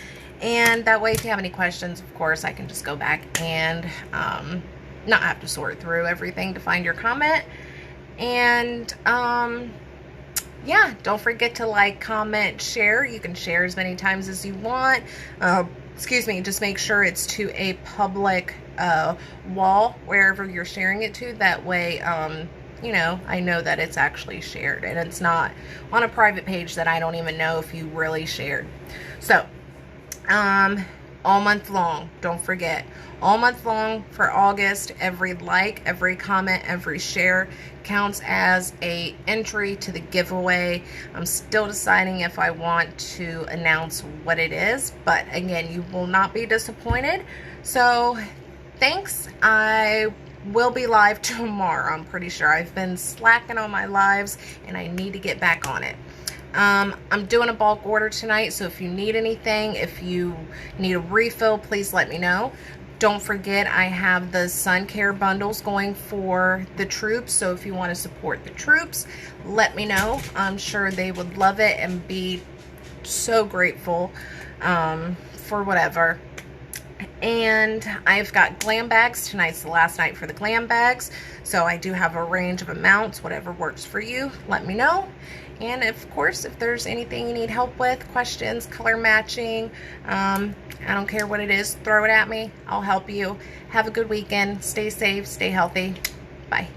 And that way, if you have any questions, of course, I can just go back and not have to sort through everything to find your comment. And yeah, don't forget to like, comment, share. You can share as many times as you want. Excuse me, just make sure it's to a public wall wherever you're sharing it to. That way, you know, I know that it's actually shared and it's not on a private page that I don't even know if you really shared. So, all month long, don't forget, all month long for August, every like, every comment, every share counts as a entry to the giveaway. I'm still deciding if I want to announce what it is, but again, you will not be disappointed. So thanks. I will be live tomorrow. I'm pretty sure I've been slacking on my lives and I need to get back on it. I'm doing a bulk order tonight, so if you need anything, if you need a refill, please let me know. Don't forget, I have the sun care bundles going for the troops, so if you want to support the troops, let me know. I'm sure they would love it and be so grateful for whatever. And I've got glam bags. Tonight's the last night for the glam bags, so I do have a range of amounts. Whatever works for you, let me know. And of course, if there's anything you need help with, questions, color matching, I don't care what it is, throw it at me. I'll help you. Have a good weekend. Stay safe. Stay healthy. Bye.